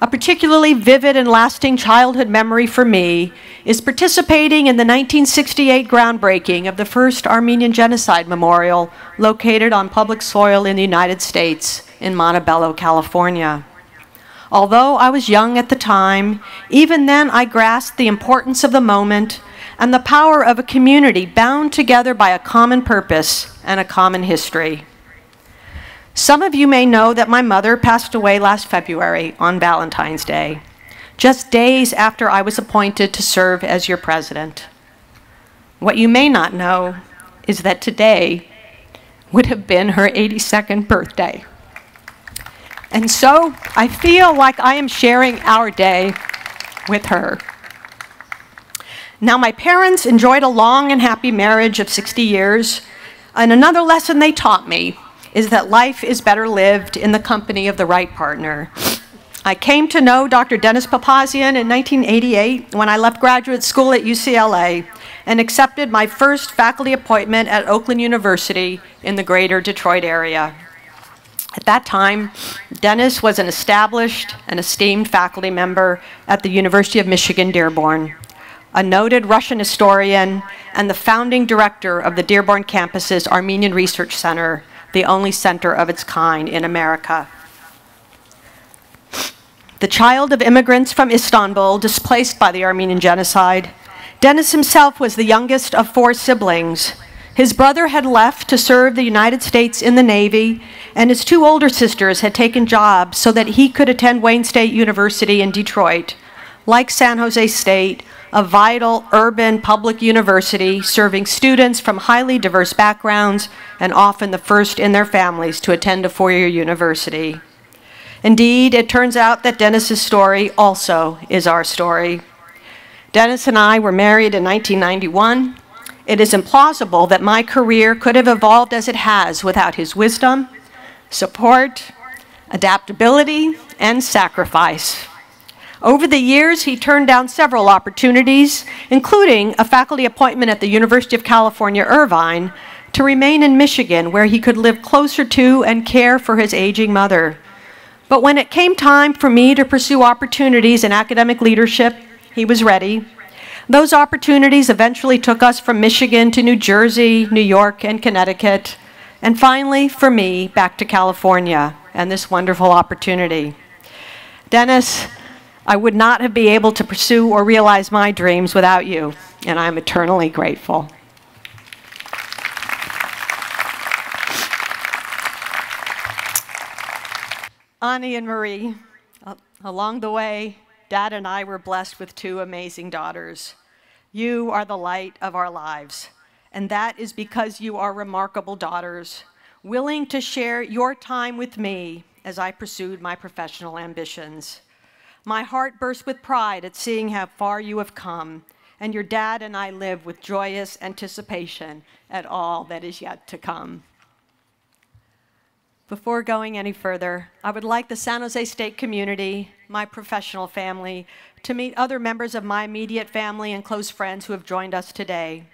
A particularly vivid and lasting childhood memory for me is participating in the 1968 groundbreaking of the first Armenian Genocide Memorial located on public soil in the United States in Montebello, California. Although I was young at the time, even then I grasped the importance of the moment and the power of a community bound together by a common purpose and a common history. Some of you may know that my mother passed away last February on Valentine's Day, just days after I was appointed to serve as your president. What you may not know is that today would have been her 82nd birthday. And so I feel like I am sharing our day with her. Now, my parents enjoyed a long and happy marriage of 60 years, and another lesson they taught me is that life is better lived in the company of the right partner. I came to know Dr. Dennis Papazian in 1988 when I left graduate school at UCLA and accepted my first faculty appointment at Oakland University in the greater Detroit area. At that time, Dennis was an established and esteemed faculty member at the University of Michigan, Dearborn, a noted Russian historian, and the founding director of the Dearborn campus's Armenian Research Center, the only center of its kind in America. The child of immigrants from Istanbul displaced by the Armenian genocide, Dennis himself was the youngest of 4 siblings. His brother had left to serve the United States in the Navy, and his 2 older sisters had taken jobs so that he could attend Wayne State University in Detroit. Like San Jose State, a vital urban public university serving students from highly diverse backgrounds and often the first in their families to attend a 4-year university. Indeed, it turns out that Dennis's story also is our story. Dennis and I were married in 1991. It is implausible that my career could have evolved as it has without his wisdom, support, adaptability, and sacrifice. Over the years, he turned down several opportunities, including a faculty appointment at the University of California, Irvine, to remain in Michigan, where he could live closer to and care for his aging mother. But when it came time for me to pursue opportunities in academic leadership, he was ready. Those opportunities eventually took us from Michigan to New Jersey, New York, and Connecticut, and finally, for me, back to California and this wonderful opportunity. Dennis, I would not have been able to pursue or realize my dreams without you, and I'm eternally grateful. Ani and Marie, along the way, Dad and I were blessed with 2 amazing daughters. You are the light of our lives, and that is because you are remarkable daughters, willing to share your time with me as I pursued my professional ambitions. My heart bursts with pride at seeing how far you have come, and your dad and I live with joyous anticipation at all that is yet to come. Before going any further, I would like the San Jose State community, my professional family, to meet other members of my immediate family and close friends who have joined us today.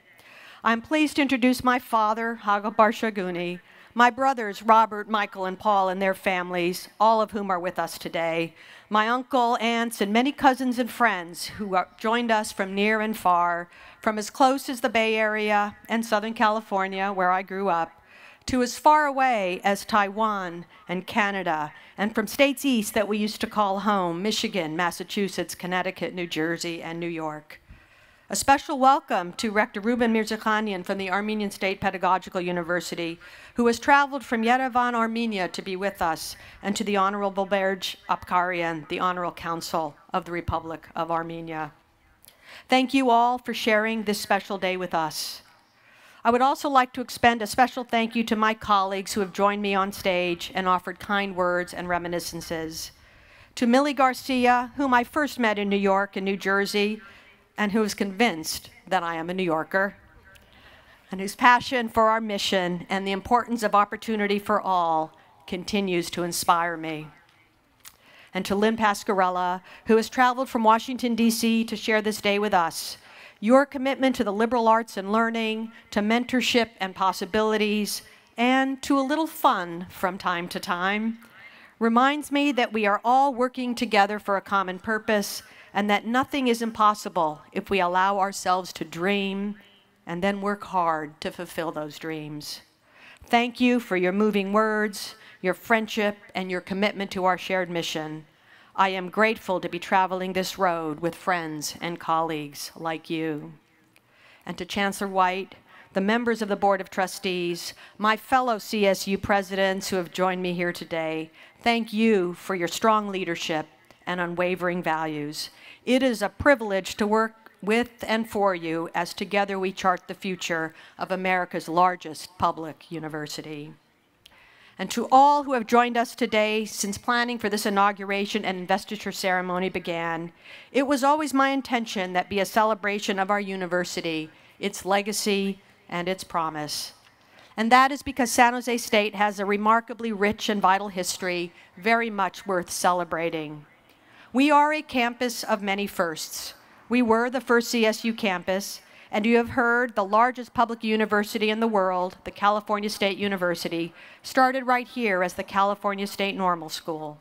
I'm pleased to introduce my father, Hago Barshaguni, my brothers, Robert, Michael, and Paul, and their families, all of whom are with us today, my uncle, aunts, and many cousins and friends who joined us from near and far, from as close as the Bay Area and Southern California, where I grew up, to as far away as Taiwan and Canada, and from states east that we used to call home, Michigan, Massachusetts, Connecticut, New Jersey, and New York. A special welcome to Rector Ruben Mirzakhanian from the Armenian State Pedagogical University, who has traveled from Yerevan, Armenia to be with us, and to the Honorable Berj Apkarian, the Honorable Council of the Republic of Armenia. Thank you all for sharing this special day with us. I would also like to extend a special thank you to my colleagues who have joined me on stage and offered kind words and reminiscences. To Millie Garcia, whom I first met in New York and New Jersey, and who is convinced that I am a New Yorker, and whose passion for our mission and the importance of opportunity for all continues to inspire me. And to Lynn Pascarella, who has traveled from Washington, D.C. to share this day with us. Your commitment to the liberal arts and learning, to mentorship and possibilities, and to a little fun from time to time, reminds me that we are all working together for a common purpose, and that nothing is impossible if we allow ourselves to dream and then work hard to fulfill those dreams. Thank you for your moving words, your friendship, and your commitment to our shared mission. I am grateful to be traveling this road with friends and colleagues like you. and to Chancellor White, the members of the Board of Trustees, my fellow CSU presidents who have joined me here today, thank you for your strong leadership and unwavering values. It is a privilege to work with and for you as together we chart the future of America's largest public university. And to all who have joined us today since planning for this inauguration and investiture ceremony began, it was always my intention that be a celebration of our university, its legacy, and its promise. And that is because San Jose State has a remarkably rich and vital history, very much worth celebrating. We are a campus of many firsts. We were the first CSU campus, and you have heard the largest public university in the world, the California State University, started right here as the California State Normal School.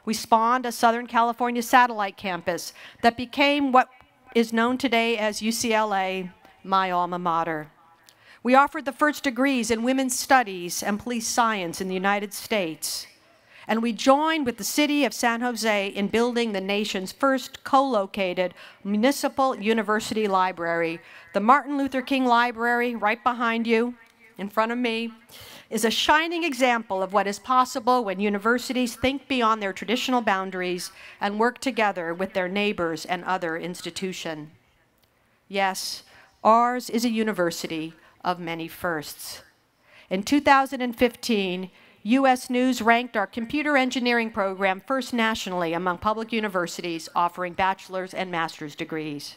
We spawned a Southern California satellite campus that became what is known today as UCLA, my alma mater. We offered the first degrees in women's studies and police science in the United States. And we joined with the city of San Jose in building the nation's first co-located municipal university library. The Martin Luther King Library, right behind you, in front of me, is a shining example of what is possible when universities think beyond their traditional boundaries and work together with their neighbors and other institutions. Yes, ours is a university of many firsts. In 2015, U.S. News ranked our computer engineering program first nationally among public universities offering bachelor's and master's degrees.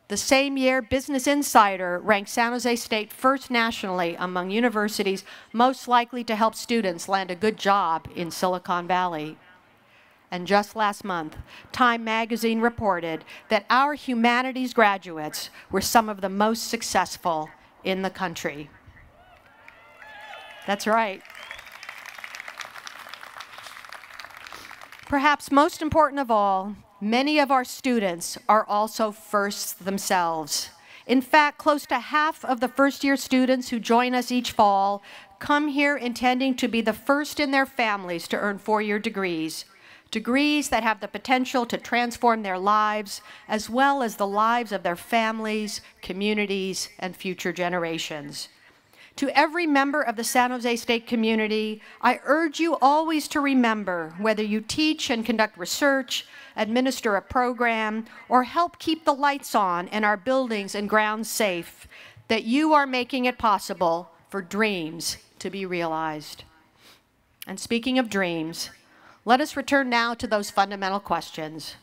The same year, Business Insider ranked San Jose State first nationally among universities most likely to help students land a good job in Silicon Valley. And just last month, Time magazine reported that our humanities graduates were some of the most successful in the country. That's right. Perhaps most important of all, many of our students are also firsts themselves. In fact, close to half of the first-year students who join us each fall come here intending to be the first in their families to earn four-year degrees, degrees that have the potential to transform their lives as well as the lives of their families, communities, and future generations. To every member of the San Jose State community, I urge you always to remember, whether you teach and conduct research, administer a program, or help keep the lights on and our buildings and grounds safe, that you are making it possible for dreams to be realized. And speaking of dreams, let us return now to those fundamental questions.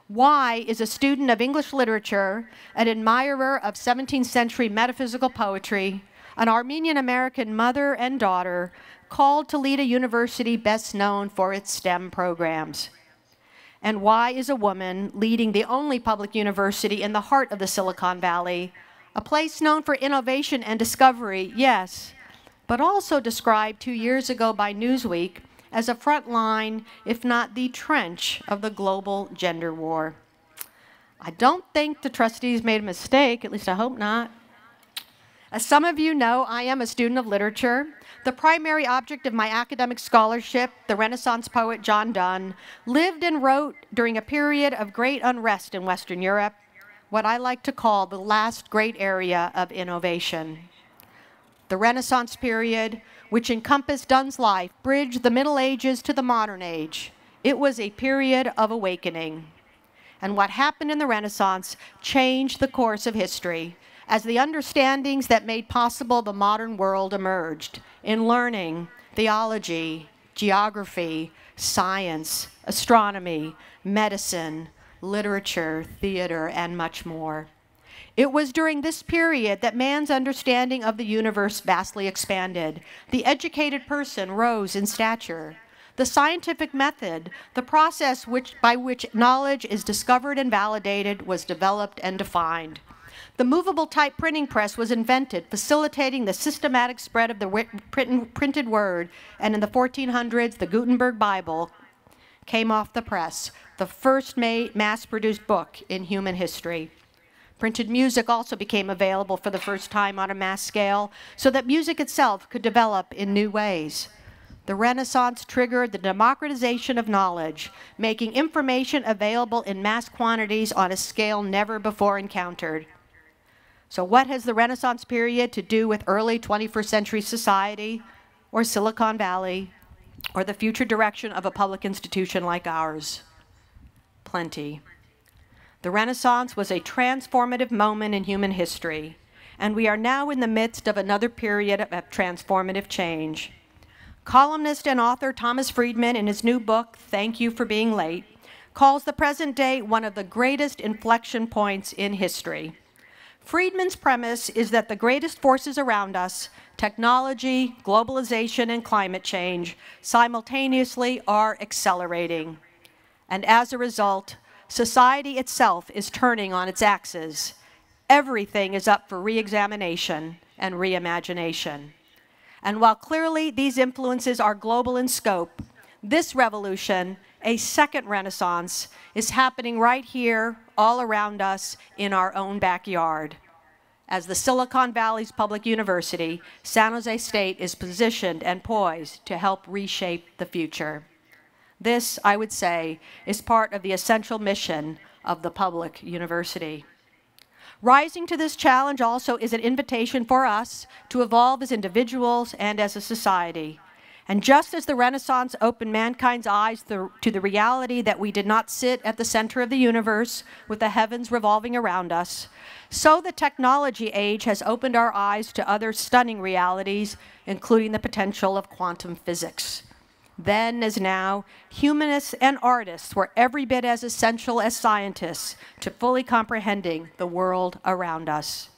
Why is a student of English literature, an admirer of 17th century metaphysical poetry, an Armenian-American mother and daughter, called to lead a university best known for its STEM programs? And why is a woman leading the only public university in the heart of the Silicon Valley, a place known for innovation and discovery, yes, but also described 2 years ago by Newsweek as a front line, if not the trench, of the global gender war? I don't think the trustees made a mistake, at least I hope not. As some of you know, I am a student of literature. The primary object of my academic scholarship, the Renaissance poet John Donne, lived and wrote during a period of great unrest in Western Europe, what I like to call the last great area of innovation. The Renaissance period, which encompassed Donne's life, bridged the Middle Ages to the modern age. It was a period of awakening. And what happened in the Renaissance changed the course of history, as the understandings that made possible the modern world emerged in learning, theology, geography, science, astronomy, medicine, literature, theater, and much more. It was during this period that man's understanding of the universe vastly expanded. The educated person rose in stature. The scientific method, the process by which knowledge is discovered and validated, was developed and defined. The movable type printing press was invented, facilitating the systematic spread of the printed word, and in the 1400s, the Gutenberg Bible came off the press, the first mass-produced book in human history. Printed music also became available for the first time on a mass scale, so that music itself could develop in new ways. The Renaissance triggered the democratization of knowledge, making information available in mass quantities on a scale never before encountered. So what has the Renaissance period to do with early 21st century society, or Silicon Valley, or the future direction of a public institution like ours? Plenty. The Renaissance was a transformative moment in human history, and we are now in the midst of another period of transformative change. Columnist and author Thomas Friedman, in his new book, Thank You for Being Late, calls the present day one of the greatest inflection points in history. Friedman's premise is that the greatest forces around us, technology, globalization, and climate change, simultaneously are accelerating. And as a result, society itself is turning on its axis. Everything is up for re-examination and reimagination. And while clearly these influences are global in scope, this revolution, a second Renaissance, is happening right here, all around us, in our own backyard. As the Silicon Valley's public university, San Jose State is positioned and poised to help reshape the future. This, I would say, is part of the essential mission of the public university. Rising to this challenge also is an invitation for us to evolve as individuals and as a society. And just as the Renaissance opened mankind's eyes to the reality that we did not sit at the center of the universe with the heavens revolving around us, so the technology age has opened our eyes to other stunning realities, including the potential of quantum physics. Then, as now, humanists and artists were every bit as essential as scientists to fully comprehending the world around us.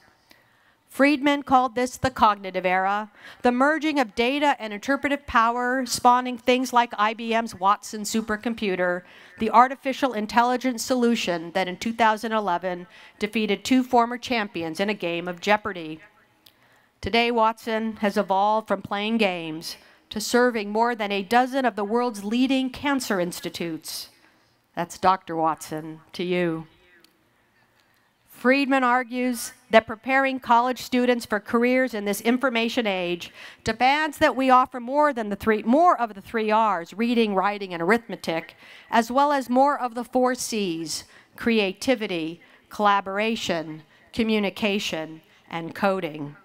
Friedman called this the cognitive era, the merging of data and interpretive power spawning things like IBM's Watson supercomputer, the artificial intelligence solution that in 2011 defeated two former champions in a game of Jeopardy. Today, Watson has evolved from playing games to serving more than a dozen of the world's leading cancer institutes. That's Dr. Watson to you. Friedman argues that preparing college students for careers in this information age demands that we offer more of the three R's, reading, writing, and arithmetic, as well as more of the four C's, creativity, collaboration, communication, and coding.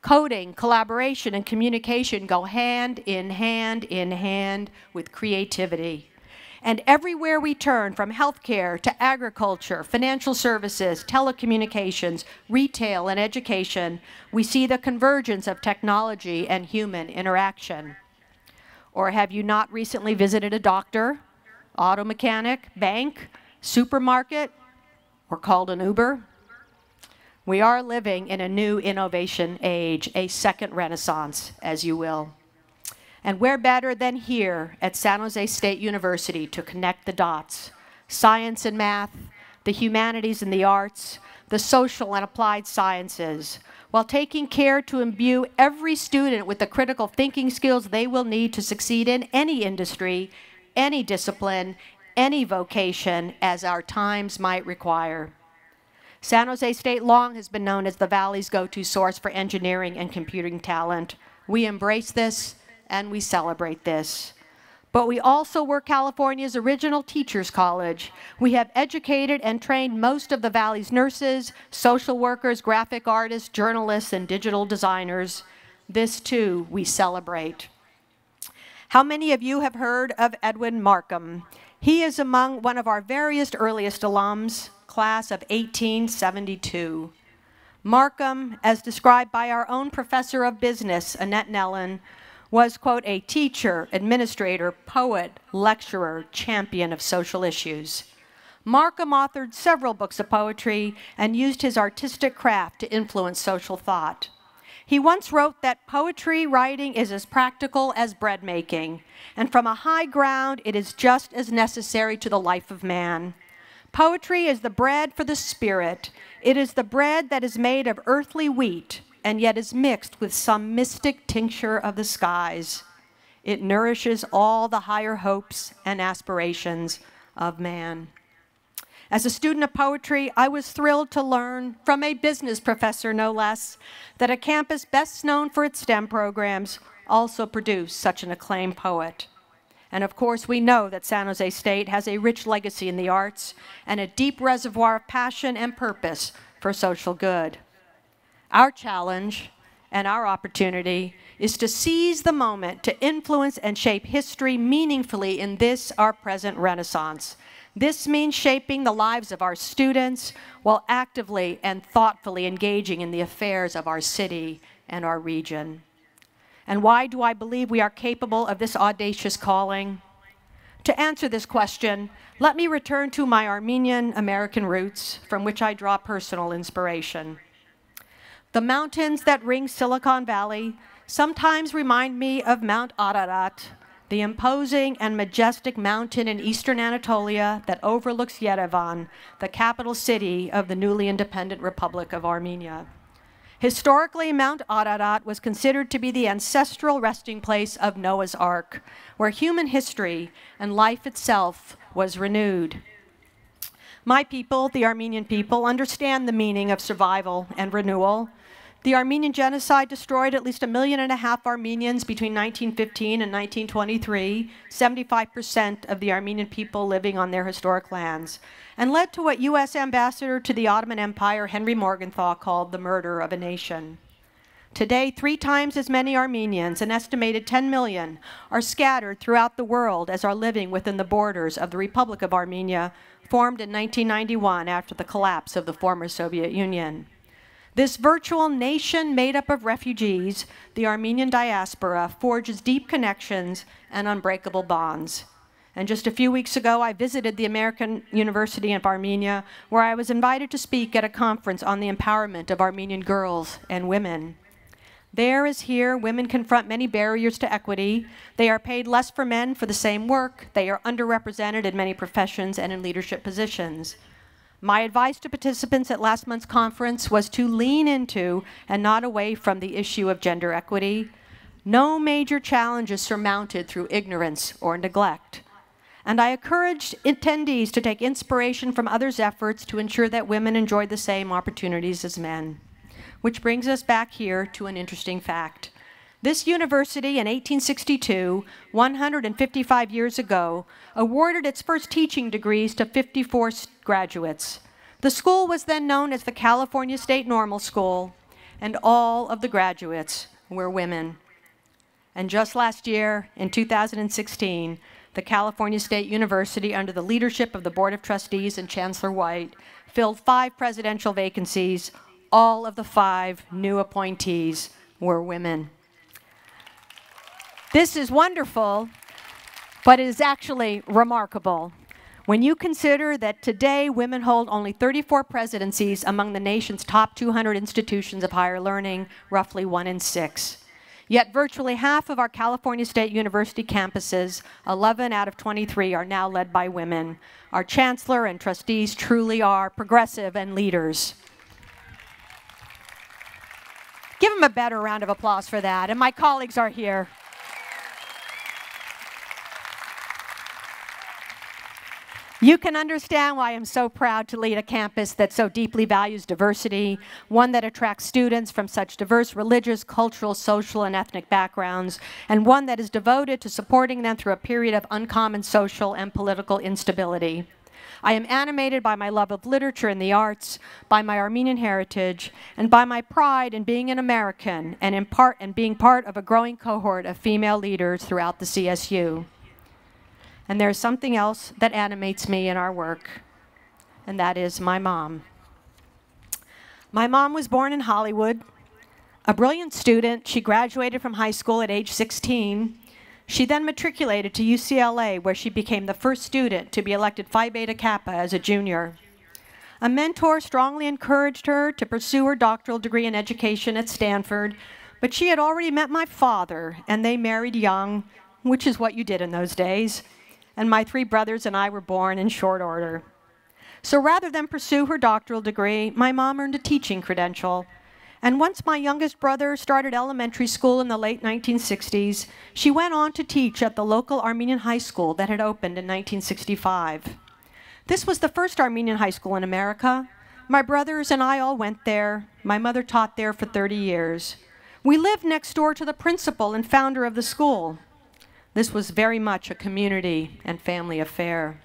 Coding, collaboration, and communication go hand in hand with creativity. And everywhere we turn, from healthcare to agriculture, financial services, telecommunications, retail, and education, we see the convergence of technology and human interaction. Or have you not recently visited a doctor, auto mechanic, bank, supermarket, or called an Uber? We are living in a new innovation age, a second Renaissance, as you will. And where better than here at San Jose State University to connect the dots, science and math, the humanities and the arts, the social and applied sciences, while taking care to imbue every student with the critical thinking skills they will need to succeed in any industry, any discipline, any vocation, as our times might require. San Jose State long has been known as the Valley's go-to source for engineering and computing talent. We embrace this and we celebrate this. But we also were California's original teachers' college. We have educated and trained most of the Valley's nurses, social workers, graphic artists, journalists, and digital designers. This too we celebrate. How many of you have heard of Edwin Markham? He is among one of our very earliest alums, class of 1872. Markham, as described by our own professor of business, Annette Nellen, was, quote, a teacher, administrator, poet, lecturer, champion of social issues. Markham authored several books of poetry and used his artistic craft to influence social thought. He once wrote that poetry writing is as practical as bread making, and from a high ground it is just as necessary to the life of man. Poetry is the bread for the spirit. It is the bread that is made of earthly wheat, and yet is mixed with some mystic tincture of the skies. It nourishes all the higher hopes and aspirations of man. As a student of poetry, I was thrilled to learn, from a business professor no less, that a campus best known for its STEM programs also produced such an acclaimed poet. And of course, we know that San Jose State has a rich legacy in the arts and a deep reservoir of passion and purpose for social good. Our challenge and our opportunity is to seize the moment to influence and shape history meaningfully in this, our present Renaissance. This means shaping the lives of our students while actively and thoughtfully engaging in the affairs of our city and our region. And why do I believe we are capable of this audacious calling? To answer this question, let me return to my Armenian American roots, from which I draw personal inspiration. The mountains that ring Silicon Valley sometimes remind me of Mount Ararat, the imposing and majestic mountain in eastern Anatolia that overlooks Yerevan, the capital city of the newly independent Republic of Armenia. Historically, Mount Ararat was considered to be the ancestral resting place of Noah's Ark, where human history and life itself was renewed. My people, the Armenian people, understand the meaning of survival and renewal. The Armenian genocide destroyed at least 1.5 million Armenians between 1915 and 1923, 75% of the Armenian people living on their historic lands, and led to what U.S. Ambassador to the Ottoman Empire Henry Morgenthau called the murder of a nation. Today, 3 times as many Armenians, an estimated 10 million, are scattered throughout the world as are living within the borders of the Republic of Armenia, formed in 1991 after the collapse of the former Soviet Union. This virtual nation made up of refugees, the Armenian diaspora, forges deep connections and unbreakable bonds. And just a few weeks ago, I visited the American University of Armenia, where I was invited to speak at a conference on the empowerment of Armenian girls and women. There as here, women confront many barriers to equity. They are paid less for men for the same work. They are underrepresented in many professions and in leadership positions. My advice to participants at last month's conference was to lean into and not away from the issue of gender equity. No major challenge is surmounted through ignorance or neglect. And I encouraged attendees to take inspiration from others' efforts to ensure that women enjoy the same opportunities as men. Which brings us back here to an interesting fact. This university in 1862, 155 years ago, awarded its first teaching degrees to 54 graduates. The school was then known as the California State Normal School, and all of the graduates were women. And just last year, in 2016, the California State University, under the leadership of the Board of Trustees and Chancellor White, filled 5 presidential vacancies. All of the 5 new appointees were women. This is wonderful, but it is actually remarkable when you consider that today women hold only 34 presidencies among the nation's top 200 institutions of higher learning, roughly 1 in 6. Yet virtually half of our California State University campuses, 11 out of 23, are now led by women. Our chancellor and trustees truly are progressive and leaders. Give them a better round of applause for that, and my colleagues are here. You can understand why I'm so proud to lead a campus that so deeply values diversity, one that attracts students from such diverse religious, cultural, social, and ethnic backgrounds, and one that is devoted to supporting them through a period of uncommon social and political instability. I am animated by my love of literature and the arts, by my Armenian heritage, and by my pride in being an American and being part of a growing cohort of female leaders throughout the CSU. And there's something else that animates me in our work, and that is my mom. My mom was born in Hollywood. A brilliant student, she graduated from high school at age 16. She then matriculated to UCLA, where she became the first student to be elected Phi Beta Kappa as a junior. A mentor strongly encouraged her to pursue her doctoral degree in education at Stanford, but she had already met my father, and they married young, which is what you did in those days. And my 3 brothers and I were born in short order. So rather than pursue her doctoral degree, my mom earned a teaching credential. And once my youngest brother started elementary school in the late 1960s, she went on to teach at the local Armenian high school that had opened in 1965. This was the first Armenian high school in America. My brothers and I all went there. My mother taught there for 30 years. We lived next door to the principal and founder of the school. This was very much a community and family affair.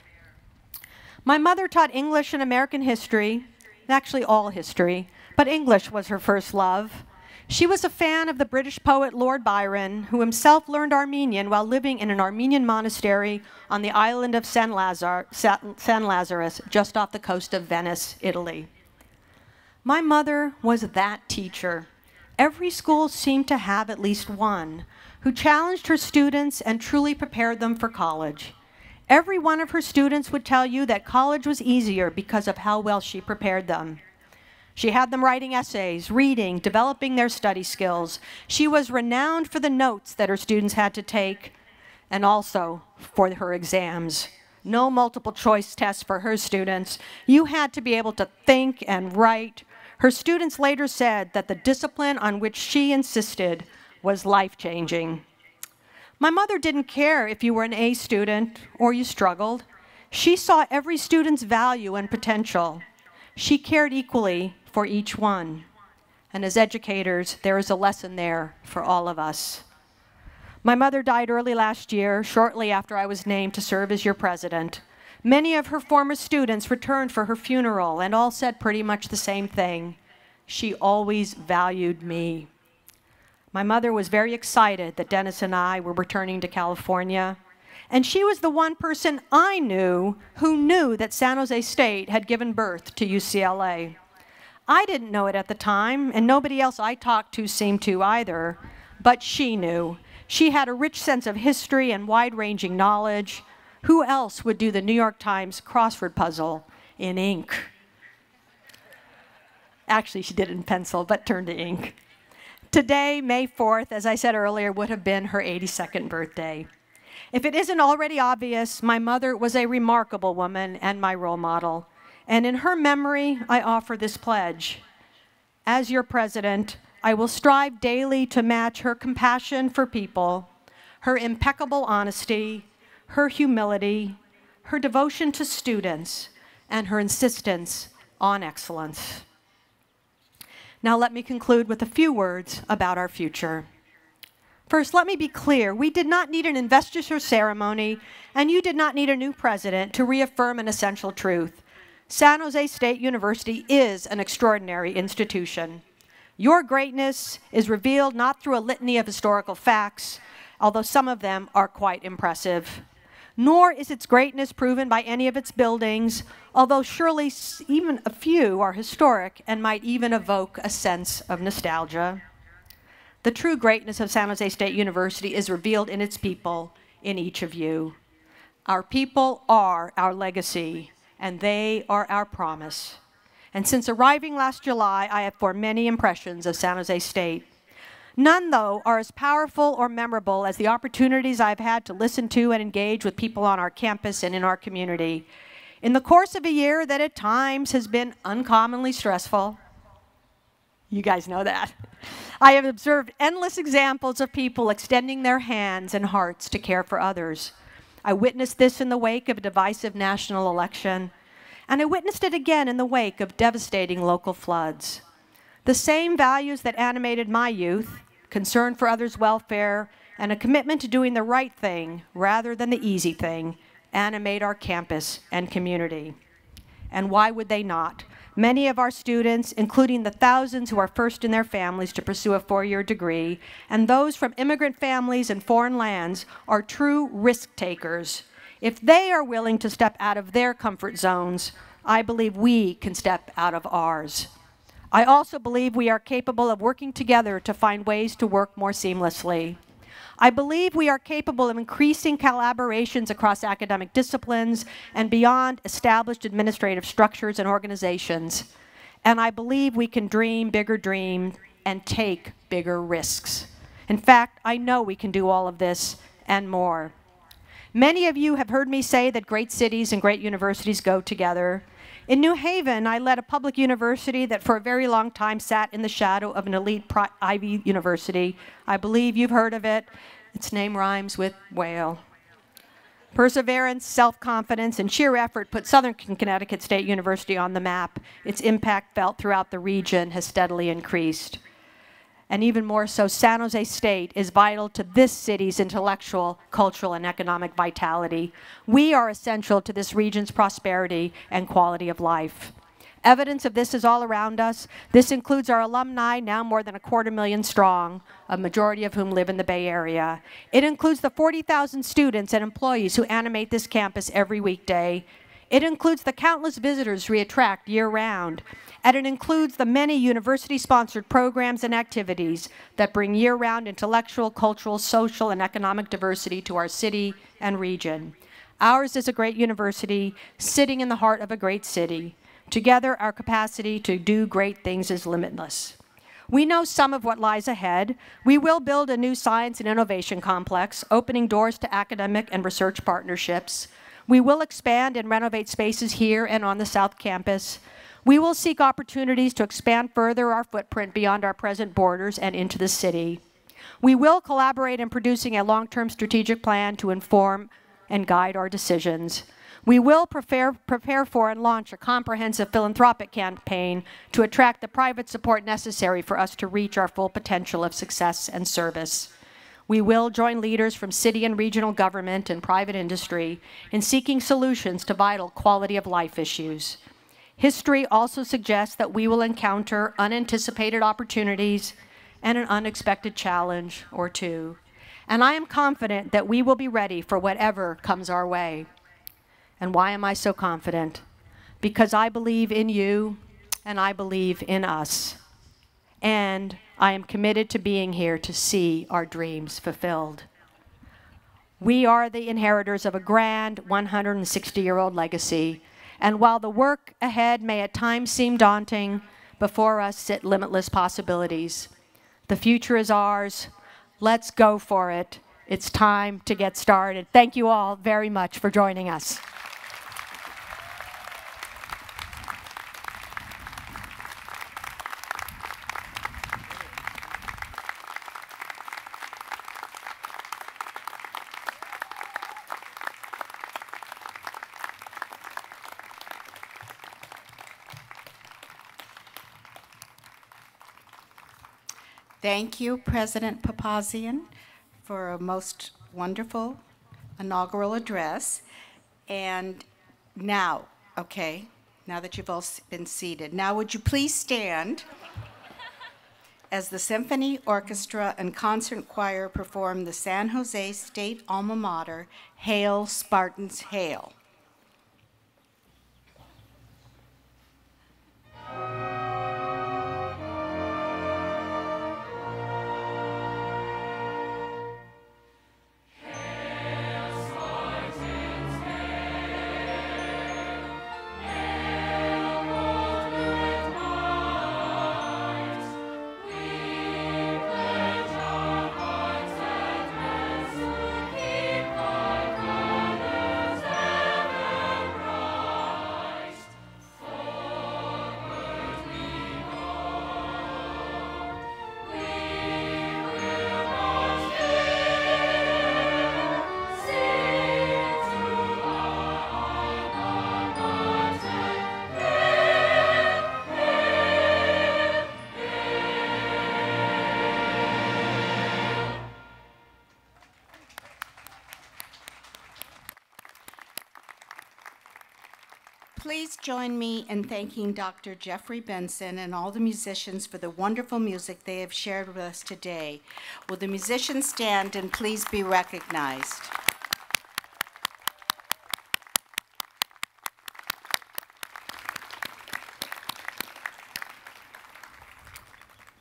My mother taught English and American history, actually all history, but English was her first love. She was a fan of the British poet Lord Byron, who himself learned Armenian while living in an Armenian monastery on the island of San Lazarus, just off the coast of Venice, Italy. My mother was that teacher. Every school seemed to have at least one, who challenged her students and truly prepared them for college. Every one of her students would tell you that college was easier because of how well she prepared them. She had them writing essays, reading, developing their study skills. She was renowned for the notes that her students had to take, and also for her exams. No multiple choice tests for her students. You had to be able to think and write. Her students later said that the discipline on which she insisted was life-changing. My mother didn't care if you were an A student or you struggled. She saw every student's value and potential. She cared equally for each one. And as educators, there is a lesson there for all of us. My mother died early last year, shortly after I was named to serve as your president. Many of her former students returned for her funeral and all said pretty much the same thing. She always valued me. My mother was very excited that Dennis and I were returning to California. And she was the one person I knew who knew that San Jose State had given birth to UCLA. I didn't know it at the time, and nobody else I talked to seemed to either, but she knew. She had a rich sense of history and wide-ranging knowledge. Who else would do the New York Times crossword puzzle in ink? Actually, she did it in pencil, but turned to ink. Today, May 4th, as I said earlier, would have been her 82nd birthday. If it isn't already obvious, my mother was a remarkable woman and my role model. And in her memory, I offer this pledge. As your president, I will strive daily to match her compassion for people, her impeccable honesty, her humility, her devotion to students, and her insistence on excellence. Now let me conclude with a few words about our future. First, let me be clear. We did not need an investiture ceremony, and you did not need a new president to reaffirm an essential truth. San Jose State University is an extraordinary institution. Your greatness is revealed not through a litany of historical facts, although some of them are quite impressive, nor is its greatness proven by any of its buildings, although surely even a few are historic and might even evoke a sense of nostalgia. The true greatness of San Jose State University is revealed in its people, in each of you. Our people are our legacy, and they are our promise. And since arriving last July, I have formed many impressions of San Jose State. None, though, are as powerful or memorable as the opportunities I've had to listen to and engage with people on our campus and in our community. In the course of a year that at times has been uncommonly stressful, you guys know that, I have observed endless examples of people extending their hands and hearts to care for others. I witnessed this in the wake of a divisive national election, and I witnessed it again in the wake of devastating local floods. The same values that animated my youth, concern for others' welfare, and a commitment to doing the right thing rather than the easy thing, animate our campus and community. And why would they not? Many of our students, including the thousands who are first in their families to pursue a four-year degree, and those from immigrant families in foreign lands, are true risk takers. If they are willing to step out of their comfort zones, I believe we can step out of ours. I also believe we are capable of working together to find ways to work more seamlessly. I believe we are capable of increasing collaborations across academic disciplines and beyond established administrative structures and organizations. And I believe we can dream bigger dreams and take bigger risks. In fact, I know we can do all of this and more. Many of you have heard me say that great cities and great universities go together. In New Haven, I led a public university that for a very long time sat in the shadow of an elite Ivy University. I believe you've heard of it. Its name rhymes with whale. Perseverance, self-confidence, and sheer effort put Southern Connecticut State University on the map. Its impact felt throughout the region has steadily increased. And even more so, San Jose State is vital to this city's intellectual, cultural, and economic vitality. We are essential to this region's prosperity and quality of life. Evidence of this is all around us. This includes our alumni, now more than 250,000 strong, a majority of whom live in the Bay Area. It includes the 40,000 students and employees who animate this campus every weekday. It includes the countless visitors we attract year-round. And it includes the many university-sponsored programs and activities that bring year-round intellectual, cultural, social, and economic diversity to our city and region. Ours is a great university sitting in the heart of a great city. Together, our capacity to do great things is limitless. We know some of what lies ahead. We will build a new science and innovation complex, opening doors to academic and research partnerships. We will expand and renovate spaces here and on the South Campus. We will seek opportunities to expand further our footprint beyond our present borders and into the city. We will collaborate in producing a long-term strategic plan to inform and guide our decisions. We will prepare for and launch a comprehensive philanthropic campaign to attract the private support necessary for us to reach our full potential of success and service. We will join leaders from city and regional government and private industry in seeking solutions to vital quality of life issues. History also suggests that we will encounter unanticipated opportunities and an unexpected challenge or two. And I am confident that we will be ready for whatever comes our way. And why am I so confident? Because I believe in you and I believe in us. And I am committed to being here to see our dreams fulfilled. We are the inheritors of a grand 160-year-old legacy. And while the work ahead may at times seem daunting, before us sit limitless possibilities. The future is ours. Let's go for it. It's time to get started. Thank you all very much for joining us. Thank you, President Papazian, for a most wonderful inaugural address. And now, okay, now that you've all been seated, now would you please stand as the Symphony Orchestra and Concert Choir perform the San Jose State Alma Mater, Hail Spartans Hail. Please join me in thanking Dr. Jeffrey Benson and all the musicians for the wonderful music they have shared with us today. Will the musicians stand and please be recognized?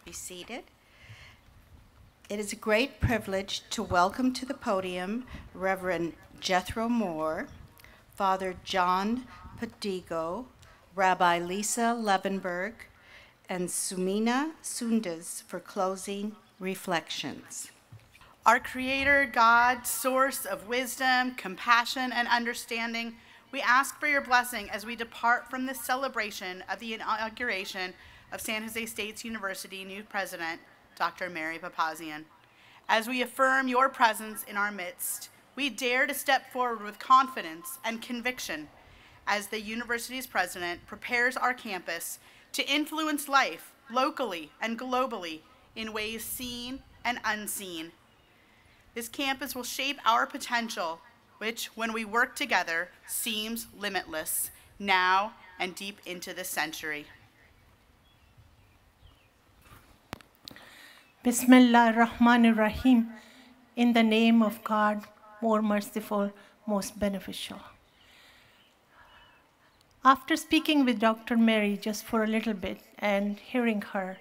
Be seated. It is a great privilege to welcome to the podium Reverend Jethro Moore, Father John Padigo, Rabbi Lisa Levenberg, and Sumina Sundas for closing reflections. Our Creator, God, source of wisdom, compassion, and understanding, we ask for your blessing as we depart from this celebration of the inauguration of San Jose State University new president, Dr. Mary Papazian. As we affirm your presence in our midst, we dare to step forward with confidence and conviction as the university's president prepares our campus to influence life locally and globally in ways seen and unseen. This campus will shape our potential, which, when we work together, seems limitless, now and deep into this century. Bismillah ar-Rahman ar-Rahim, in the name of God, more merciful, most beneficial. After speaking with Dr. Mary just for a little bit and hearing her,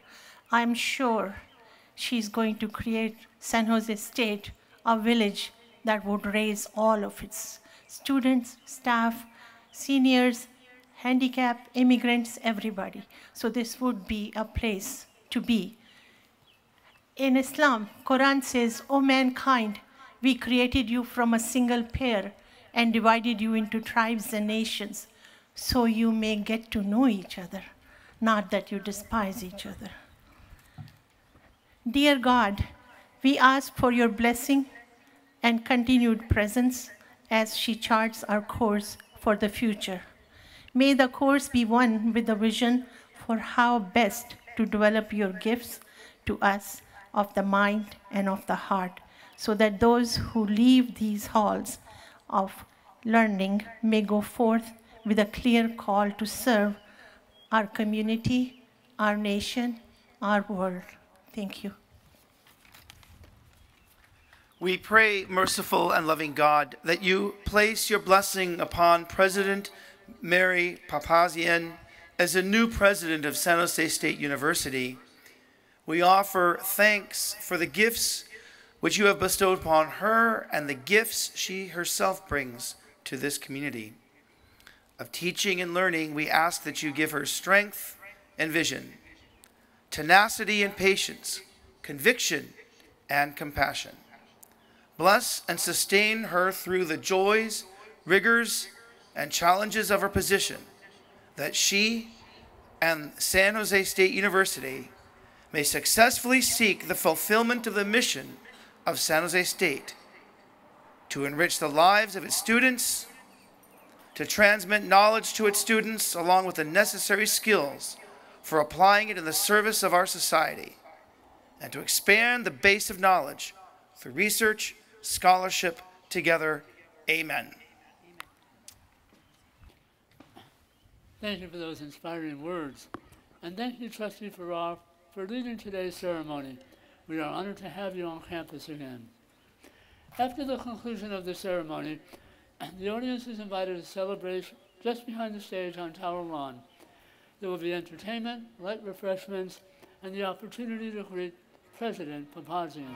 I'm sure she's going to create San Jose State a village that would raise all of its students, staff, seniors, handicapped, immigrants, everybody. So this would be a place to be. In Islam, Quran says, "O mankind, we created you from a single pair and divided you into tribes and nations, so you may get to know each other, not that you despise each other." Dear God, we ask for your blessing and continued presence as she charts our course for the future. May the course be one with a vision for how best to develop your gifts to us of the mind and of the heart, so that those who leave these halls of learning may go forth with a clear call to serve our community, our nation, our world. Thank you. We pray, merciful and loving God, that you place your blessing upon President Mary Papazian as a new president of San Jose State University. We offer thanks for the gifts which you have bestowed upon her and the gifts she herself brings to this community. Of teaching and learning, we ask that you give her strength and vision, tenacity and patience, conviction and compassion. Bless and sustain her through the joys, rigors, and challenges of her position, that she and San Jose State University may successfully seek the fulfillment of the mission of San Jose State to enrich the lives of its students, to transmit knowledge to its students along with the necessary skills for applying it in the service of our society, and to expand the base of knowledge through research, scholarship, together. Amen. Thank you for those inspiring words. And thank you, Trustee Farrar, for leading today's ceremony. We are honored to have you on campus again. After the conclusion of the ceremony, the audience is invited to celebrate just behind the stage on Tower Lawn. There will be entertainment, light refreshments, and the opportunity to greet President Papazian.